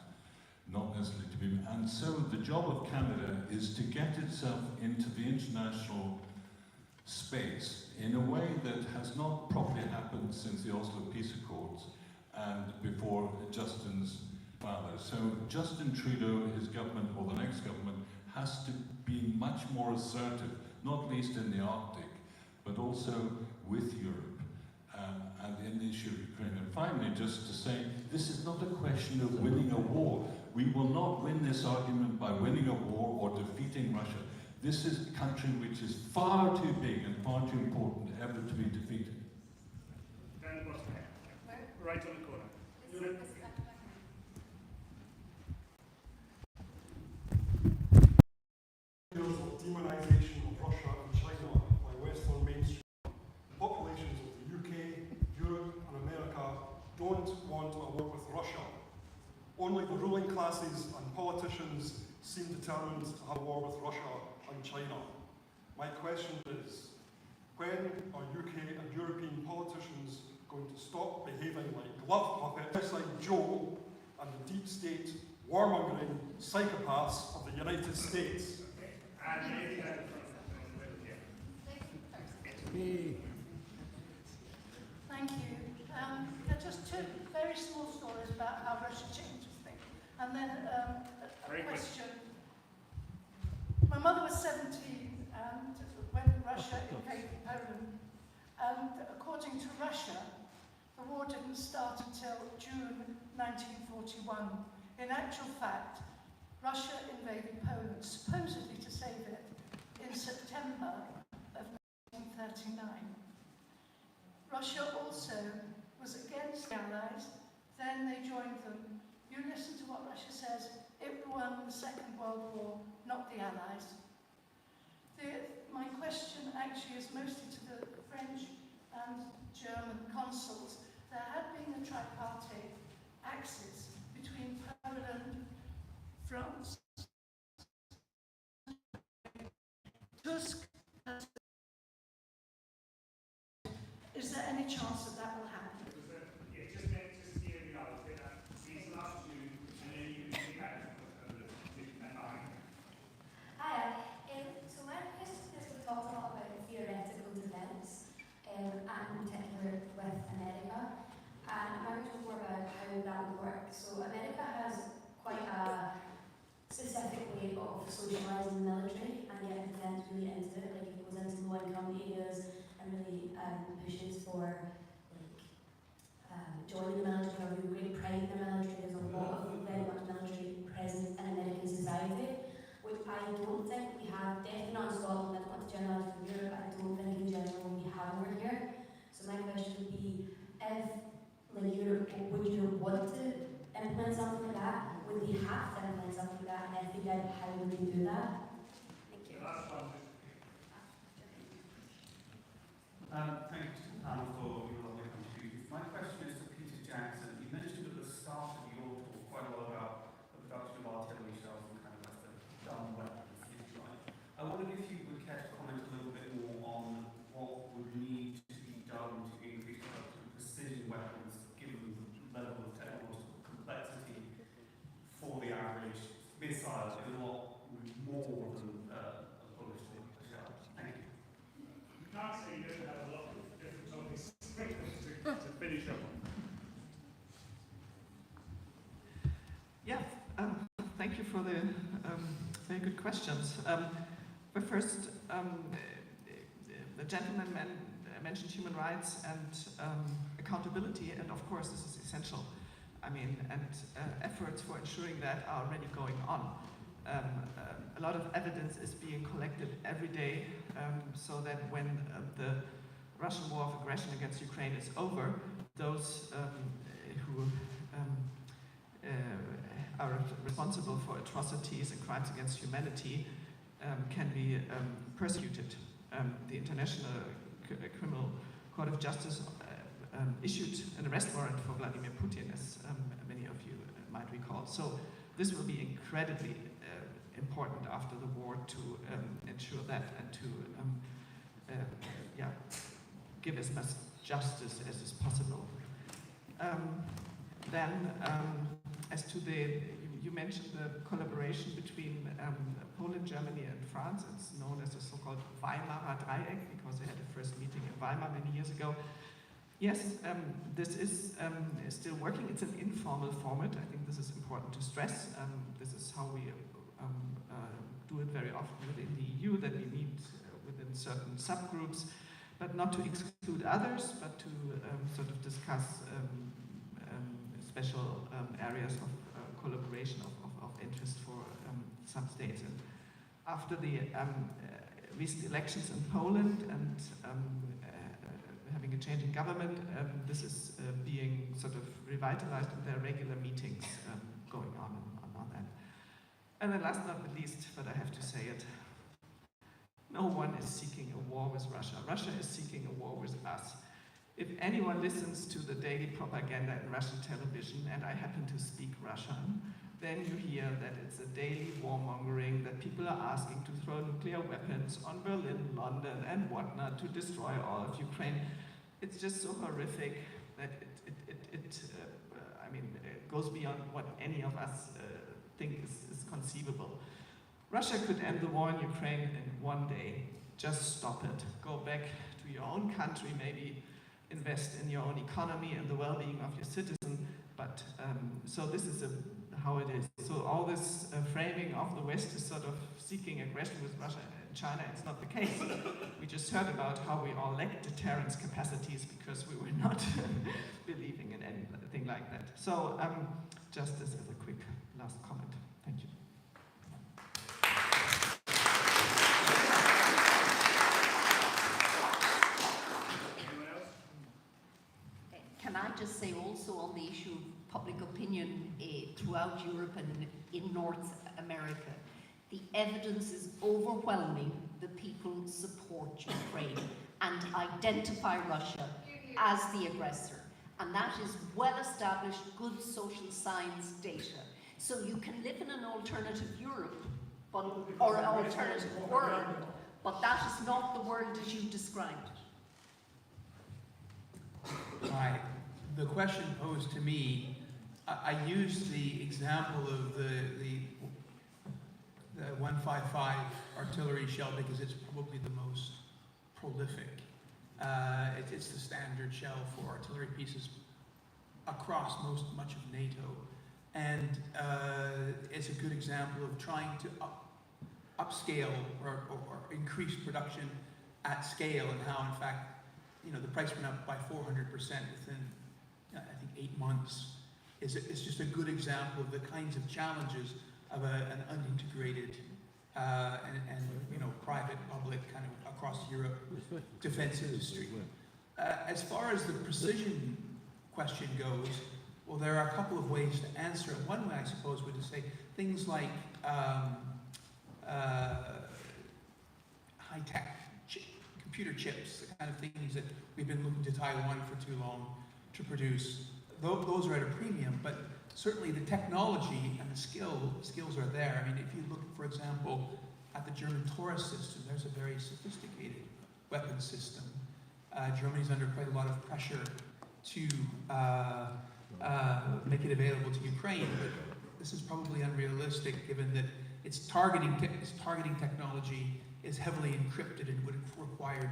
Not necessarily to be, and so the job of Canada is to get itself into the international space in a way that has not properly happened since the Oslo Peace Accords and before Justin's father. So Justin Trudeau, his government, or the next government, has to be much more assertive, not least in the Arctic, but also with Europe and in the issue of Ukraine. And finally, just to say, this is not a question of winning a war. We will not win this argument by winning a war or defeating Russia. This is a country which is far too big and far too important ever to be defeated. Right on the corner. Years of demonization of Russia and China by Western mainstream. Populations of the UK, Europe and America don't want a war with Russia. Only the ruling classes and politicians seem determined to have a war with Russia and China. My question is, when are UK and European politicians going to stop behaving like glove puppets like Joe and the deep state warmongering psychopaths of the United States? Thank you. There are just two very small stories about how Russia changes things. And then a question. My mother was 17 and when Russia invaded Poland. And according to Russia, the war didn't start until June 1941. In actual fact, Russia invaded Poland, supposedly to save it, in September of 1939. Russia also was against the Allies, then they joined them. You listen to what Russia says, it won the Second World War, not the Allies. My question actually is mostly to the French and German consuls. There had been a tripartite axis between Poland, France, Tusk. Is there any chance that that will happen? Hi, so my question is we talked a lot about the theoretical defence, and in particular with America, and I'm wondering more about how that would work. So America has quite a specific way of socialising the military and getting defence really into it, like it goes into low-income areas and really pushes for joining the military or really great pride in the military. There's a lot of very much military presence in American society, which I don't think we have, definitely not in Scotland. I don't want to generalise from Europe, but I don't think in general we have over here. So my question would be, if like Europe, would Europe want to implement something like that? Would they have to implement something like that? And if they did, how would they do that? Thank you. Thank you to the panel for your lovely contributions. My question is to Peter Jackson. You mentioned at the start of your talk quite a lot about the production of artillery shells and kind of like the dumb weapons, if you like. I wondered if you would care to comment a little bit more on what would need to be done to increase production of precision weapons, given the level of technological complexity for the average missile is a lot more than a bullet or a shell. Thank you. thank you for the very good questions. But first, the gentleman mentioned human rights and accountability, and of course this is essential. I mean, and efforts for ensuring that are already going on. A lot of evidence is being collected every day, so that when the Russian war of aggression against Ukraine is over, those who are responsible for atrocities and crimes against humanity can be persecuted. The International Criminal Court of Justice issued an arrest warrant for Vladimir Putin, as many of you might recall. So this will be incredibly important after the war to ensure that and to give as much justice as is possible. Then, as to you mentioned the collaboration between Poland, Germany, and France. It's known as the so-called Weimarer Dreieck because they had the first meeting in Weimar many years ago. Yes, this is still working. It's an informal format. I think this is important to stress. This is how we do it very often within the EU, that we meet within certain subgroups, but not to exclude others, but to sort of discuss special areas of collaboration of interest for some states. And after the recent elections in Poland and having a change in government, this is being sort of revitalized, and there are regular meetings going on that. And then last but not least, but I have to say it, no one is seeking a war with Russia. Russia is seeking a war with us. If anyone listens to the daily propaganda in Russian television, and I happen to speak Russian, then you hear that it's a daily warmongering, that people are asking to throw nuclear weapons on Berlin, London, and whatnot to destroy all of Ukraine. It's just so horrific that it goes beyond what any of us think is conceivable. Russia could end the war in Ukraine in one day. Just stop it. Go back to your own country, maybe invest in your own economy and the well-being of your citizen. But so this is how it is. So all this framing of the West is sort of seeking aggression with Russia and China. It's not the case. We just heard about how we all lacked deterrence capacities because we were not believing in anything like that. So just this as a quick last comment. Thank you. Can I just say also on the issue of public opinion throughout Europe and in North America, the evidence is overwhelming that people support Ukraine and identify Russia as the aggressor. And that is well-established, good social science data. So you can live in an alternative Europe, or an alternative world, but that is not the world as you described. Hi. The question posed to me, I used the example of the 155 artillery shell because it's probably the most prolific. It's the standard shell for artillery pieces across much of NATO. And it's a good example of trying to upscale or increase production at scale, and how, in fact, the price went up by 400% within, I think, 8 months. It's just a good example of the kinds of challenges of an unintegrated and private, public, kind of across Europe defense industry. As far as the precision question goes, well, there are a couple of ways to answer it. One way, I suppose, would say things like high-tech computer chips, the kind of things that we've been looking to Taiwan for too long to produce. Those are at a premium, but certainly the technology and the skills are there. I mean, if you look, for example, at the German Taurus system, there's a very sophisticated weapons system. Germany's under quite a lot of pressure to make it available to Ukraine, but this is probably unrealistic given that its targeting technology is heavily encrypted and would require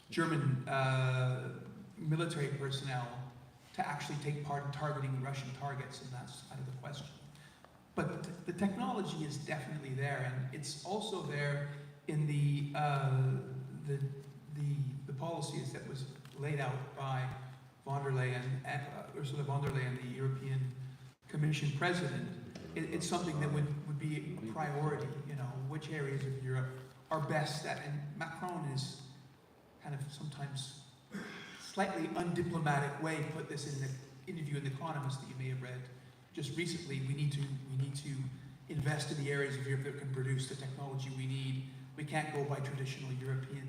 German military personnel to actually take part in targeting Russian targets, and that's out of the question. but the technology is definitely there, and it's also there in the policies that was laid out by Ursula von der Leyen, the European Commission President. It's something that would be a priority, you know, which areas of Europe are best at, and Macron is kind of sometimes slightly undiplomatic way put this in the interview in The Economist that you may have read just recently. We need to invest in the areas of Europe that can produce the technology we need. We can't go by traditional European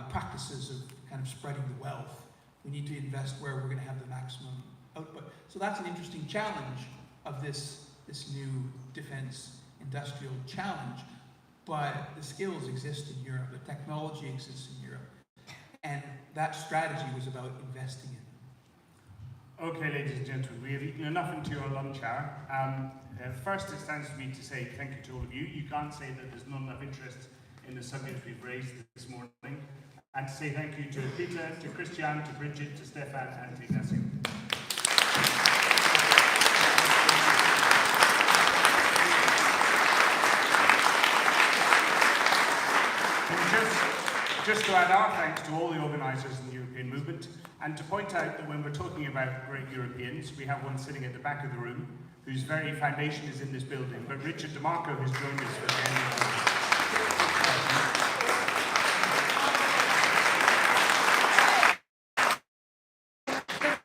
practices of kind of spreading the wealth. We need to invest where we're going to have the maximum output. So that's an interesting challenge of this new defense industrial challenge. But the skills exist in Europe, the technology exists in Europe, and that strategy was about investing in them. Okay, ladies and gentlemen, we have eaten enough into your lunch hour. First, it stands to me to say thank you to all of you. You can't say that there's not enough interest in the subjects we've raised this morning. And to say thank you to Peter, to Christian, to Bridget, to Stefan, and to Ignacio. Just to add our thanks to all the organisers in the European movement, and to point out that when we're talking about great Europeans, we have one sitting at the back of the room whose very foundation is in this building, but Richard DeMarco has joined us for the end of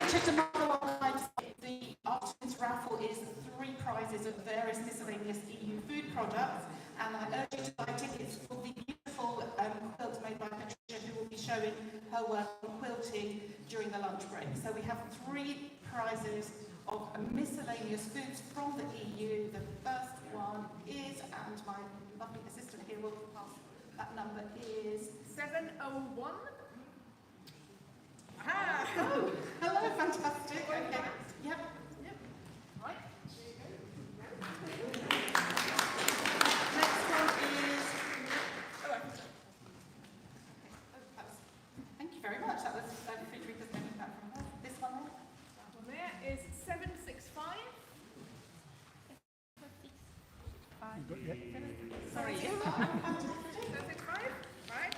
Richard DeMarco organised the Artisans raffle is 3 prizes of various miscellaneous EU food products, and I urge you to buy tickets for the beautiful quilt made by Patricia, who will be showing her work on quilting during the lunch break. So we have 3 prizes of miscellaneous foods from the EU. The first one is, and my lovely assistant here will pass that number, is 701. Ah, oh, hello, fantastic. Okay, yep. Right. Next one is, thank you very much. That was Frederica's name back from her. This one there is 765. Sorry. 765, right?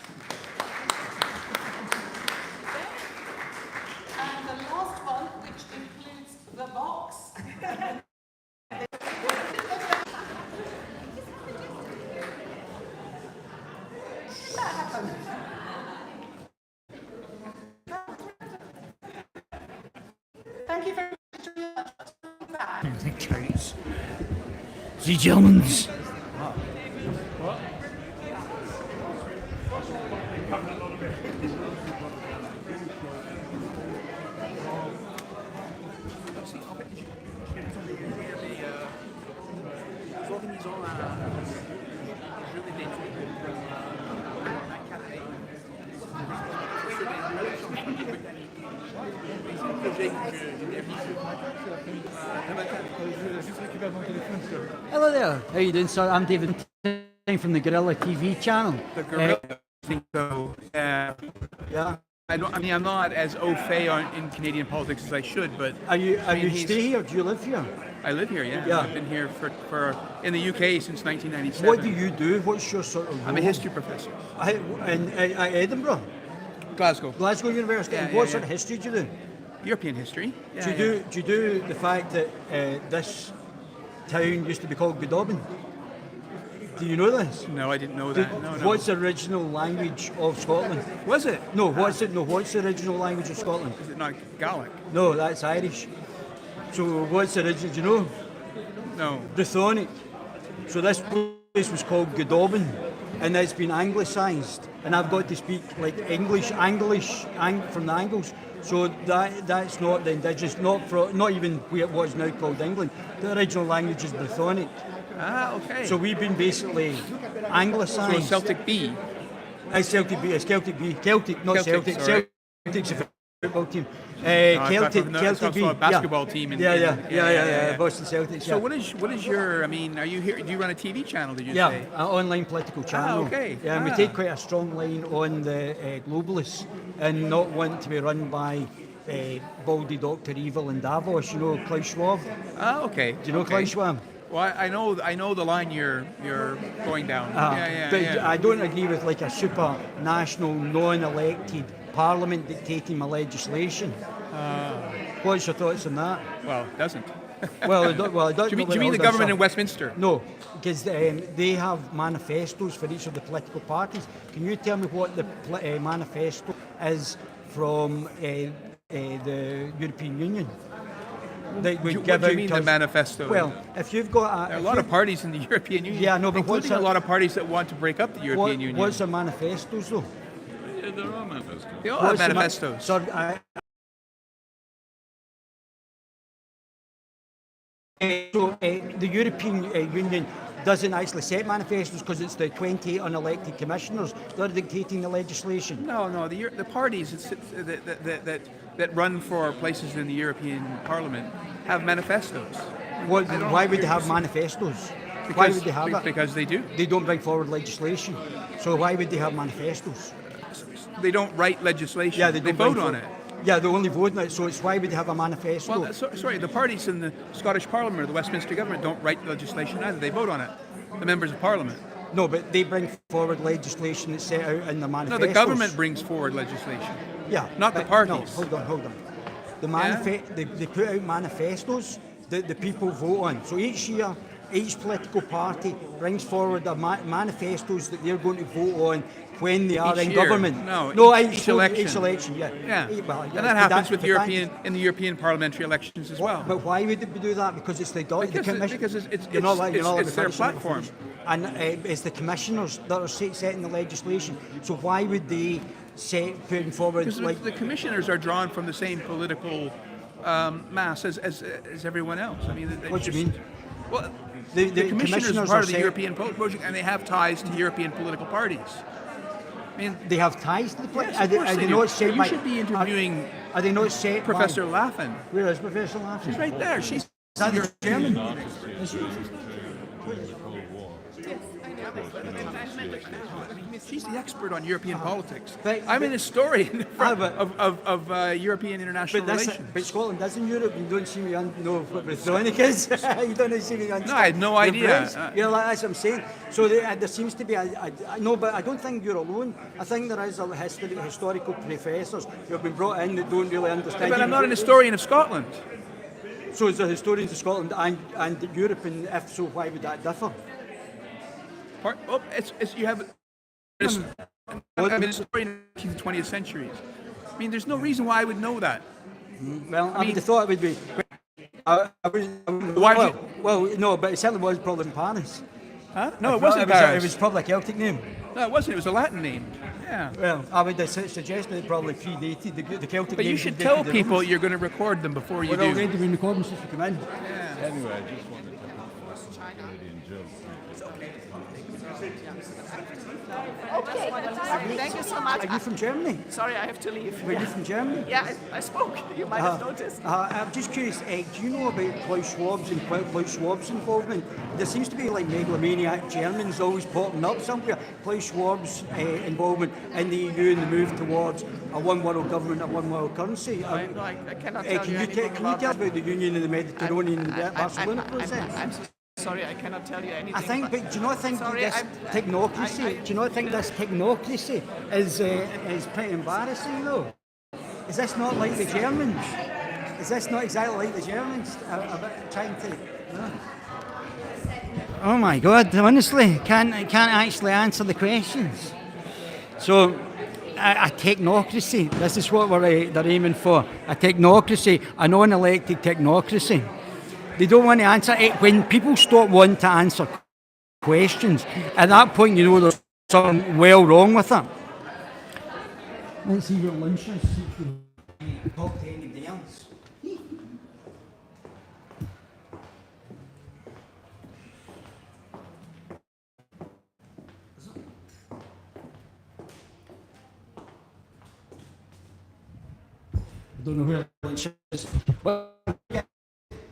And the last one, which includes the box. That happened. Thank you very much. Thanks. Sie Germans. Hello there. How you doing, sir? I'm David from the Guerilla TV channel. The Guerilla, I think so. Yeah. I'm not as au fait in Canadian politics as I should, but Are you stay here? Do you live here? I live here. Yeah. Yeah. I've been here for in the UK since 1997. What do you do? What's your sort of role? I'm a history professor. In Edinburgh? Glasgow. Glasgow University. Yeah, And what yeah, sort of history do you do? European history. Yeah, Do you do the fact that this town used to be called Godobin? Do you know this? No, I didn't know that. No. What's the original language of Scotland? Was it? No, what's it? No, what's the original language of Scotland? Is it not Gaelic? No, that's Irish. So what's the original? Do you know? No. Brythonic. So this place was called Godobin, and it's been anglicised. And I've got to speak like English from the Angles. So that's not the indigenous, not even what is now called England. The original language is Brythonic. Ah, okay. So we've been basically anglicised. So Celtic B. It's Celtic B. It's Celtic B. Celtic, not Celtic. Sorry. Celtic's a football team. Celtic B. a basketball team. Yeah. Boston Celtics. So what is your? I mean, are you here? Do you run a TV channel? Did you say? Yeah, an online political channel. Okay. Yeah, and we take quite a strong line on the Globalists and not want to be run by Baldy Dr. Evil in Davos. You know Klaus Schwab. Ah, okay. Do you know Klaus Schwab? Well, I know the line you're going down. But I don't agree with like a supranational, non-elected parliament dictating my legislation. What's your thoughts on that? Well, it doesn't. Well, it doesn't. Do you mean the government in Westminster? No, because they have manifestos for each of the political parties. Can you tell me what the manifesto is from the European Union? What do you mean the manifesto? Well, if you've got there are a lot of parties in the European Union. Yeah, no, but including a lot of parties that want to break up the European Union. What's their manifestos, though? Yeah, there are manifestos. They all have manifestos. So the European Union doesn't actually set manifestos because it's the 28 unelected commissioners that are dictating the legislation. No, the parties that run for places in the European Parliament have manifestos. Why would they have manifestos? Why would they have that? Because they do. They don't bring forward legislation. So why would they have manifestos? They don't write legislation. Yeah, they vote on it. Yeah, they only vote on it, so it's why would they have a manifesto? Well, sorry, the parties in the Scottish Parliament or the Westminster Government don't write legislation either. They vote on it. The members of Parliament. No, but they bring forward legislation that's set out in the manifestos. No, the government brings forward legislation. Yeah. Not the parties. No, hold on. They put out manifestos that the people vote on. So each year, each political party brings forward manifestos that they're going to vote on when they are in government. Each election. Each election, yeah. And that happens with in the European parliamentary elections as well. But why would they do that? Because it's the commission. Because it's their platform. And it's the commissioners that are setting the legislation. So why would they putting forward? Because the commissioners are drawn from the same political mass as everyone else. I mean, what do you mean? Well, the commissioners are part of the European project, and they have ties to European political parties. I mean, they have ties to the parties. Yes, you should be interviewing. Are they not set Professor Laffin? Where is Professor Laffin? She's right there. She's the chairman. She's the expert on European politics. I'm an historian of European international relations. But Scotland is in Europe. You don't see me know what Brythonic is. You don't see me understand. No, I had no idea. That's what I'm saying. So there seems to be no, but I don't think you're alone. I think there is a historical professors who have been brought in that don't really understand. But I'm not an historian of Scotland. So it's the historians of Scotland and Europe, and if so, why would that differ? You have. I'm a historian of the 20th centuries. I mean, there's no reason why I would know that. Well, I would have thought it would be. No, but it certainly was probably in Paris. Huh? No, it wasn't Paris. It was probably a Celtic name. No, it wasn't. It was a Latin name. Yeah. Well, I would suggest that it probably predated the Celtic name. But you should tell people you're going to record them before you do. We're already been recording since we come in. Yeah. Anyway, I just wanted to have a Canadian joke. Okay, thank you so much. Are you from Germany? Sorry, I have to leave. Are you from Germany? Yeah, I spoke. You might have noticed. I'm just curious, do you know about Klaus Schwab's involvement? There seems to be like megalomaniac Germans always popping up somewhere. Klaus Schwab's involvement in the EU and the move towards a one world government, a one world currency. I cannot tell you anything Can you tell about the Union and the Mediterranean Barcelona process? I'm so sorry, I cannot tell you anything. I think, but do you not think this technocracy? Do you not think this technocracy is pretty embarrassing though? Is this not like the Germans? Is this not exactly like the Germans? Trying to. No. Oh my God! Honestly, can't actually answer the questions. So, a technocracy. This is what they're aiming for. A technocracy, a non-elected technocracy. They don't want to answer it. When people stop wanting to answer questions, at that point you know there's something well wrong with it. Let's see your lunches. Talk to anybody else. I don't know where lunch is.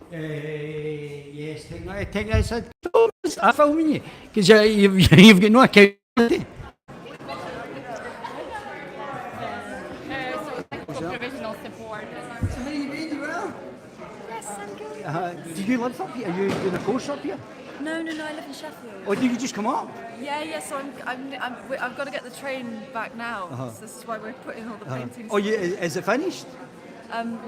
Yes, I said, I'm filming you because you've got no accountability. So provisional support. So how are you doing? You well? Yes, I'm good. you live up here? Are you doing a course up here? No, I live in Sheffield. Or did you just come up? Yeah, so I've got to get the train back now. So this is why we're putting all the paintings. Oh, is it finished?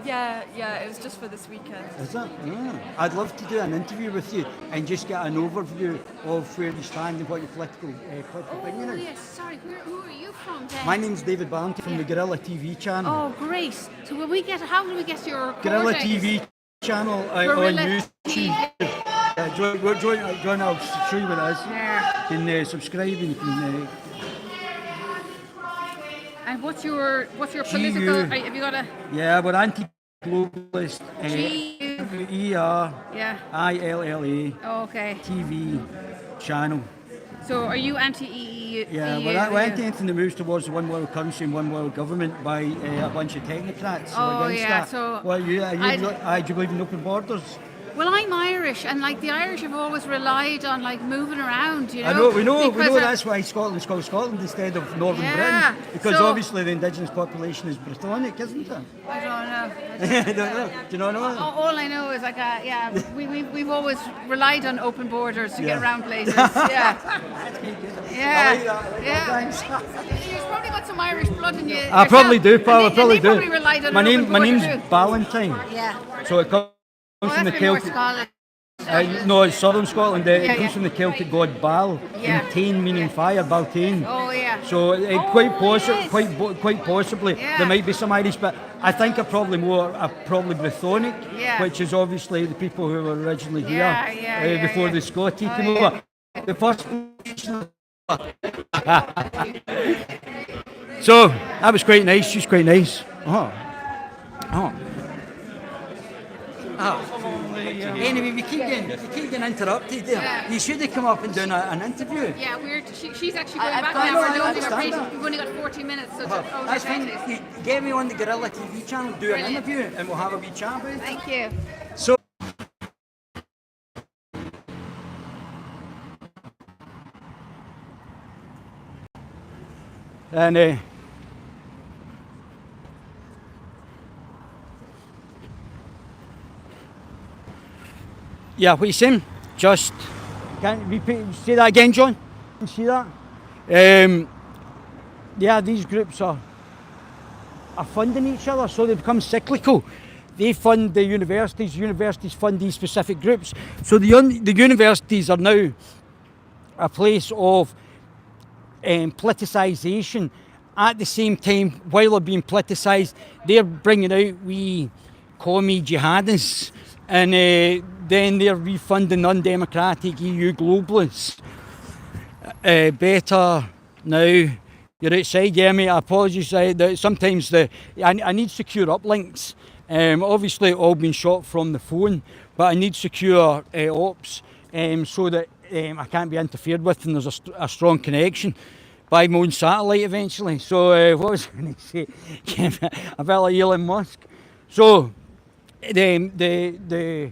Yeah, it was just for this weekend. Is it? Yeah. I'd love to do an interview with you and just get an overview of where you stand and what your political opinion is. Yes, sorry, who are you from then? My name's David Barrington from the Guerilla TV channel. Oh, great. So how do we get your recordings? Guerilla TV channel on YouTube. Join, I'll show you what it is. Yeah. You can subscribe and you can... And what's your political... Have you got a... Yeah, we're anti-globalist. G-U... ERILLA. Oh, okay. TV channel. So are you anti-EU? Yeah, we're anti anything that moves towards the one world currency and one world government by a bunch of technocrats. Oh, against yeah, that. so... Well, do you believe in open borders? Well, I'm Irish, and like the Irish have always relied on like moving around, you know. I know, we know that's why Scotland's called Scotland instead of Northern Britain, because obviously the indigenous population is Brittonic, isn't it? I don't know. I don't know. Do you not know? All I know is we've always relied on open borders to get around places. Yeah. You've probably got some Irish blood in you. I probably do, Paul. I probably do. Relied on My name's Ballantyne. Yeah. So it comes from the Celtic. No, it's southern Scotland. It comes from the Celtic god Baal, and Tain meaning fire, Baltain. Oh yeah. So quite possibly there might be some Irish, but I think probably Brythonic, which is obviously the people who were originally here before the Scottish came over. The first. So that was quite nice. She's quite nice. Anyway, we keep getting interrupted there. Yeah. You should have come up and done an interview. Yeah, she's actually going back now. We're loading our pages. We've only got 40 minutes, so that's fine. Get me on the Guerilla TV channel, do an interview, and we'll have a wee chat about it. Thank you. So. And yeah, what you saying? Just can you repeat? Say that again, John. You see that? Yeah, these groups are funding each other, so they become cyclical. They fund the universities. Universities fund these specific groups. So the universities are now a place of politicisation. At the same time, while they're being politicised, they're bringing out wee commie jihadists, and then they're refunding undemocratic EU globalists. Better now. You're outside, yeah, mate. I apologise. Sometimes I need secure uplinks. Obviously, all been shot from the phone, but I need secure ops so that I can't be interfered with, and there's a strong connection by my own satellite eventually. So what was I going to say? I felt like Elon Musk. So the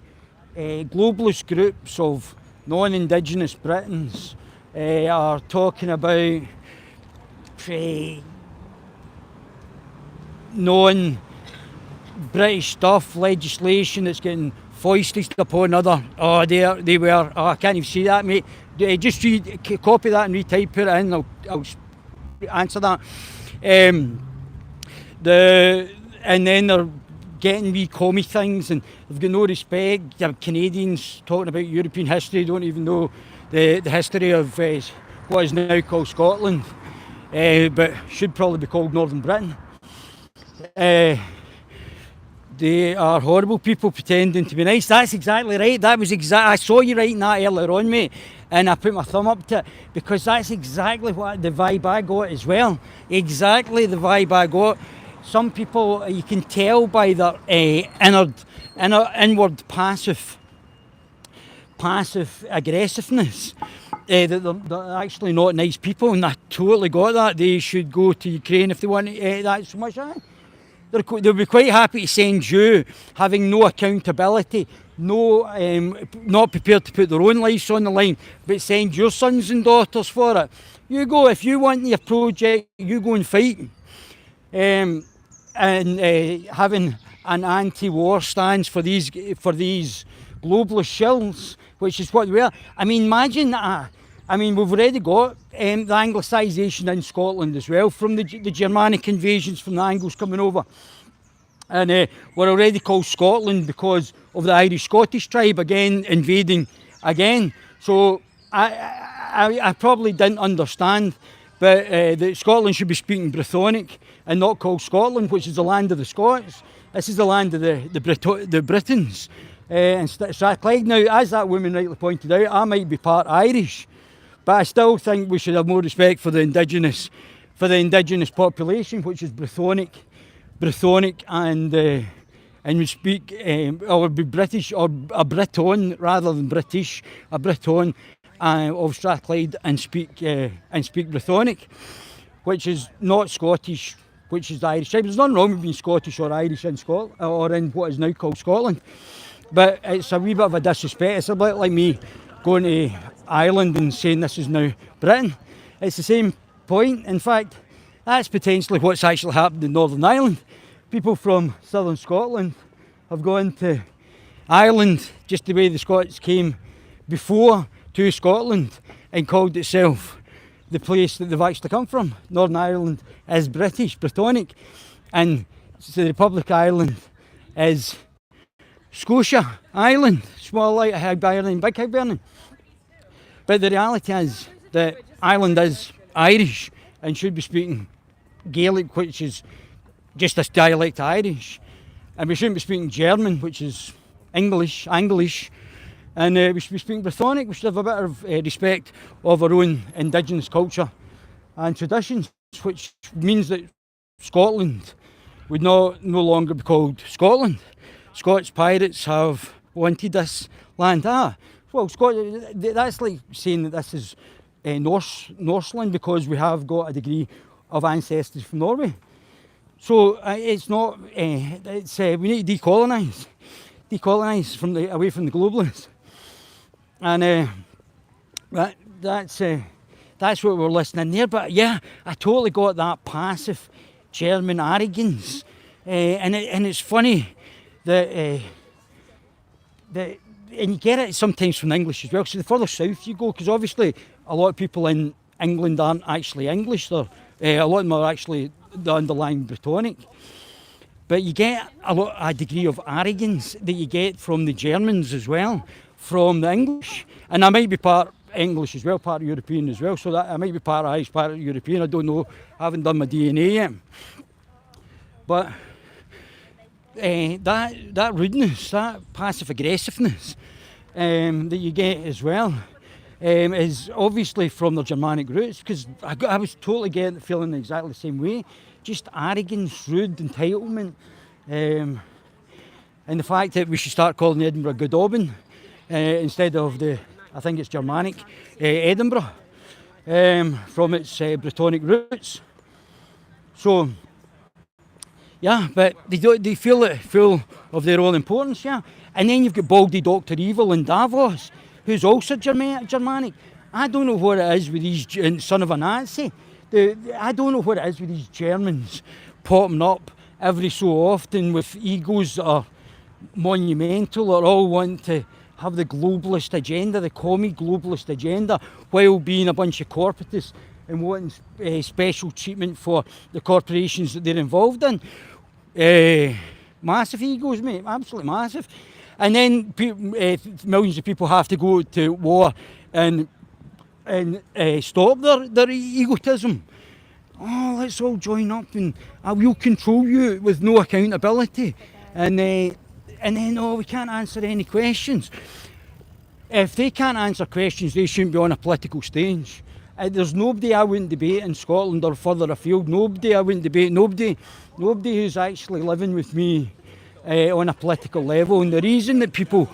globalist groups of non-Indigenous Britons are talking about non-British stuff, legislation that's getting foisted upon other. They were. I can't even see that, mate. Just copy that and retype it in. I'll answer that. And then they're getting wee commie things, and they've got no respect. You have Canadians talking about European history, don't even know the history of what is now called Scotland, but should probably be called Northern Britain. They are horrible people pretending to be nice. That's exactly right. I saw you writing that earlier on, mate, and I put my thumb up to it, because that's exactly what the vibe I got as well. Exactly the vibe I got. Some people, you can tell by their inward passive aggressiveness that they're actually not nice people, and I totally got that. They should go to Ukraine if they want that so much. They'll be quite happy to send you, having no accountability, not prepared to put their own lives on the line, but send your sons and daughters for it. You go, if you want your project, you go and fight. And having an anti-war stance for these globalist shills, which is what we are. I mean, imagine that. I mean, we've already got the Anglicisation in Scotland as well, from the Germanic invasions from the Angles coming over. And we're already called Scotland because of the Irish-Scottish tribe again invading again. So I probably didn't understand, but that Scotland should be speaking Brythonic and not called Scotland, which is the land of the Scots. This is the land of the Britons. And Strathclyde. Now, as that woman rightly pointed out, I might be part Irish, but I still think we should have more respect for the indigenous population, which is Brythonic, and we speak, or would be British, or a Briton rather than British, a Briton of Strathclyde, and speak Brythonic, which is not Scottish, which is the Irish tribe. There's nothing wrong with being Scottish or Irish in Scotland, or in what is now called Scotland, but it's a wee bit of a disrespect. It's a bit like me going to Ireland and saying this is now Britain. It's the same point. In fact, that's potentially what's actually happened in Northern Ireland. People from southern Scotland have gone to Ireland just the way the Scots came before to Scotland and called itself the place that they've actually come from. Northern Ireland is British, Brythonic, and the Republic of Ireland is Scotia Island, small like Hibernian, big Hibernian. But the reality is that Ireland is Irish and should be speaking Gaelic, which is just a dialect of Irish, and we shouldn't be speaking German, which is English, Anglish, and we should be speaking Brythonic. We should have a bit of respect of our own indigenous culture and traditions, which means that Scotland would no longer be called Scotland. Scots pirates have wanted this land. Well, that's like saying that this is Norseland because we have got a degree of ancestry from Norway. So it's not. We need to decolonise away from the globalists, and that's what we're listening there. But yeah, I totally got that passive German arrogance, and it's funny that and you get it sometimes from English as well. So the further south you go, because obviously a lot of people in England aren't actually English. A lot of them are actually the underlying Brythonic. But you get a degree of arrogance that you get from the Germans as well, from the English. And I might be part English as well, part European as well. So that I might be part Irish, part European. I don't know. I haven't done my DNA yet. But that rudeness, that passive aggressiveness that you get as well is obviously from the Germanic roots, because I was totally feeling exactly the same way. Just arrogance, rude entitlement, and the fact that we should start calling Edinburgh Godobin instead of I think it's Germanic, Edinburgh, from its Brythonic roots. So, yeah, but they feel it full of their own importance, yeah. And then you've got Baldy Dr. Evil in Davos, who's also Germanic. I don't know what it is with these, son of a Nazi. I don't know what it is with these Germans popping up every so often with egos that are monumental, or all want to have the globalist agenda, the commie globalist agenda, while being a bunch of corporatists and wanting special treatment for the corporations that they're involved in. Massive egos, mate, absolutely massive. And then millions of people have to go to war and stop their egotism. Oh, let's all join up and I will control you with no accountability. And then, we can't answer any questions. If they can't answer questions, they shouldn't be on a political stage. There's nobody I wouldn't debate in Scotland or further afield. Nobody I wouldn't debate. Nobody who's actually living with me on a political level. And the reason that people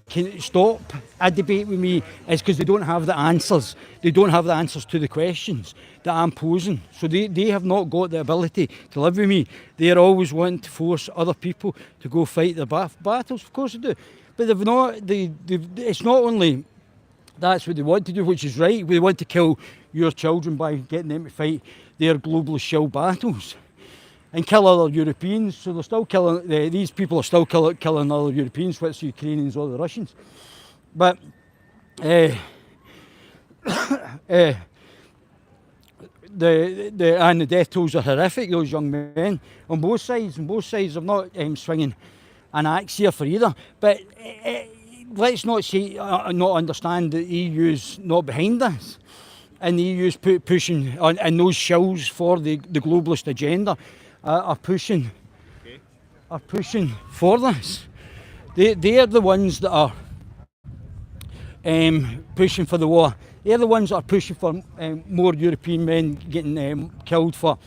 can stop a debate with me is because they don't have the answers. They don't have the answers to the questions that I'm posing. So they have not got the ability to live with me. They're always wanting to force other people to go fight their battles. Of course they do. But they've not. It's not only that's what they want to do, which is right. They want to kill your children by getting them to fight their globalist shill battles. and kill other Europeans. So they're still killing, these people are still killing other Europeans, whether it's the Ukrainians or the Russians. But and the death tolls are horrific, those young men on both sides. And both sides are not swinging an axe here for either. But let's not say, not understand that the EU's not behind this. And the EU's pushing, and those shills for the globalist agenda are pushing for this. They're the ones that are pushing for the war. They're the ones that are pushing for more European men getting killed for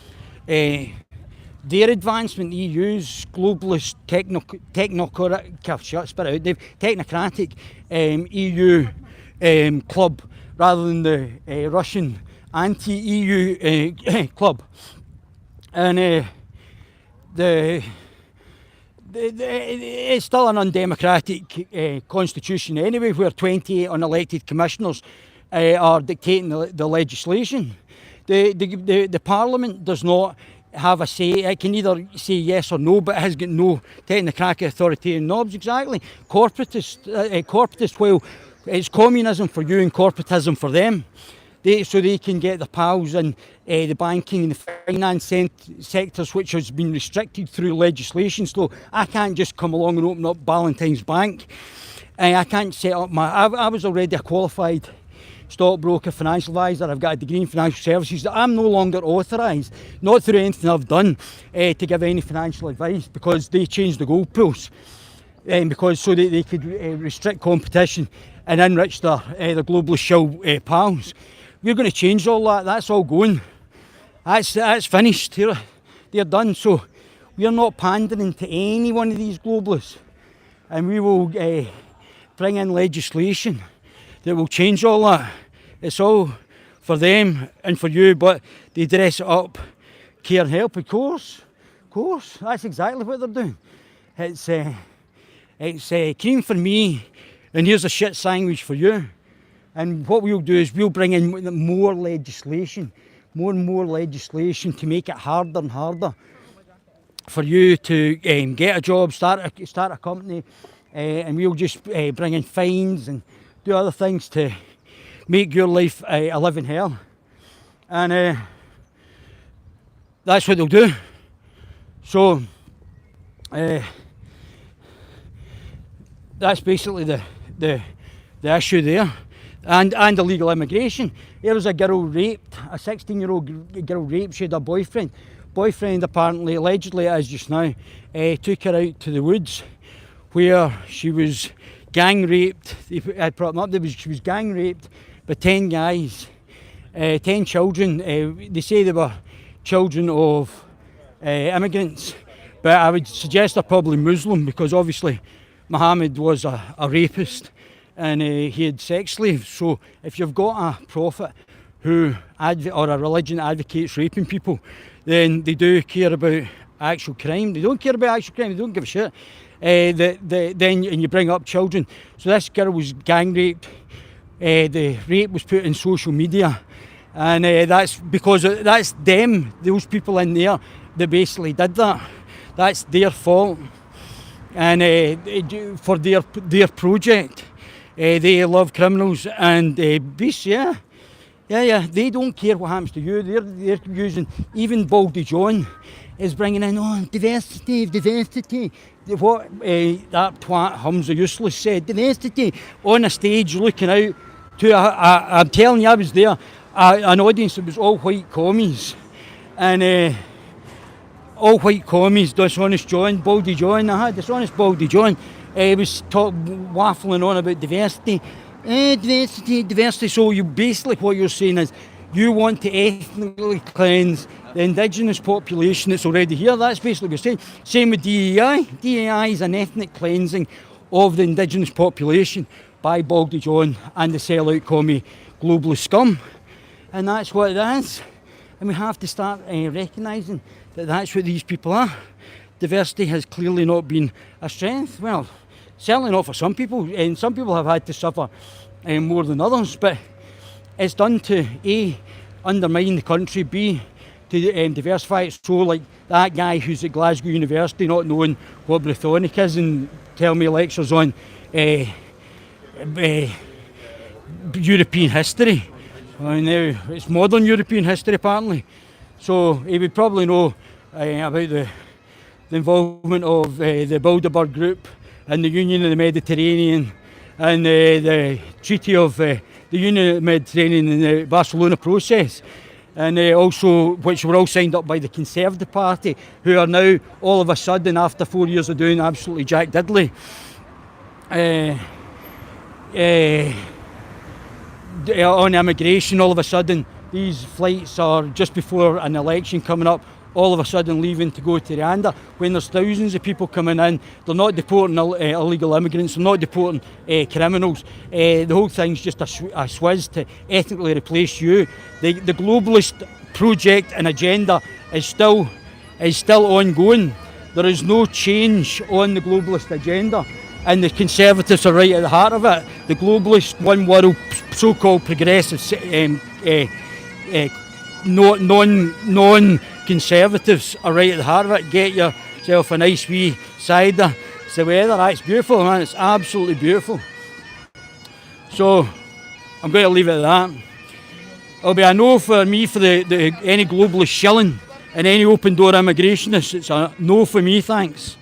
their advancement. The EU's globalist technocratic EU club, rather than the Russian anti-EU club. And it's still an undemocratic constitution anyway, where 28 unelected commissioners are dictating the legislation. The Parliament does not have a say. It can either say yes or no, but it has got no technocratic authoritarian knobs. Exactly. Corporatist, well, it's communism for you and corporatism for them. So they can get the pals in the banking and the finance sectors, which has been restricted through legislation. So I can't just come along and open up Ballantyne's Bank. I can't set up I was already a qualified stockbroker, financial advisor. I've got a degree in financial services. I'm no longer authorised, not through anything I've done, to give any financial advice, because they changed the goalposts. Because so that they could restrict competition and enrich the globalist shill pals. We're going to change all that. That's all going. That's finished. They're done. So we're not pandering to any one of these globalists, and we will bring in legislation that will change all that. It's all for them and for you, but they dress it up, care and help. Of course. That's exactly what they're doing. It's cream for me, and here's a shit sandwich for you. And what we'll do is we'll bring in more legislation, more and more legislation to make it harder and harder for you to get a job, start a company, and we'll just bring in fines and do other things to make your life a living hell. And that's what they'll do. So that's basically the issue there. And illegal immigration. There was a girl raped, a 16-year-old girl raped. She had a boyfriend. Boyfriend apparently, allegedly as just now, took her out to the woods where she was gang raped. I brought them up. She was gang raped by 10 guys, 10 children. They say they were children of immigrants, but I would suggest they're probably Muslim, because obviously Muhammad was a rapist. And he had sex slaves. So if you've got a prophet or a religion that advocates raping people, then they do care about actual crime. They don't care about actual crime. They don't give a shit. Then you bring up children. So this girl was gang raped. The rape was put in social media, and that's because that's them, those people in there that basically did that. That's their fault, and for their project. They love criminals and beasts, yeah. They don't care what happens to you. They're using, even Baldy John is bringing in, diversity. What that twat Humza Useless said, diversity, on a stage looking out to, I'm telling you, I was there, an audience that was all white commies. And all white commies, Dishonest John, Baldy John, Dishonest Baldy John. Was waffling on about diversity. Diversity. So you basically, what you're saying is you want to ethnically cleanse the indigenous population that's already here. That's basically what you're saying. Same with DEI. DEI is an ethnic cleansing of the indigenous population by Baldy John and the sellout commie globalist scum. And that's what it is. And we have to start recognising that that's what these people are. Diversity has clearly not been a strength. Well, certainly not for some people, and some people have had to suffer more than others, but it's done to A, undermine the country, B, to diversify it. So like that guy who's at Glasgow University not knowing what Brythonic is and telling me lectures on European history. Well, now it's modern European history apparently. So he would probably know about the involvement of the Bilderberg Group and the Union of the Mediterranean and the Treaty of the Union of the Mediterranean and the Barcelona process. And also, which were all signed up by the Conservative Party, who are now all of a sudden, after 4 years of doing absolutely jack diddly, on immigration, all of a sudden these flights are just before an election coming up, all of a sudden leaving to go to Rwanda when there's thousands of people coming in. They're not deporting illegal immigrants, they're not deporting criminals. The whole thing's just a swizz to ethnically replace you. The globalist project and agenda is still ongoing. There is no change on the globalist agenda, and the Conservatives are right at the heart of it. The globalist, one world, so-called progressive, non-conservatives are right at the heart of it. Get yourself a nice wee cider. It's the weather, it's beautiful, man. It's absolutely beautiful. So I'm going to leave it at that. It'll be a no for me for any globalist shilling and any open door immigrationists. It's a no for me, thanks.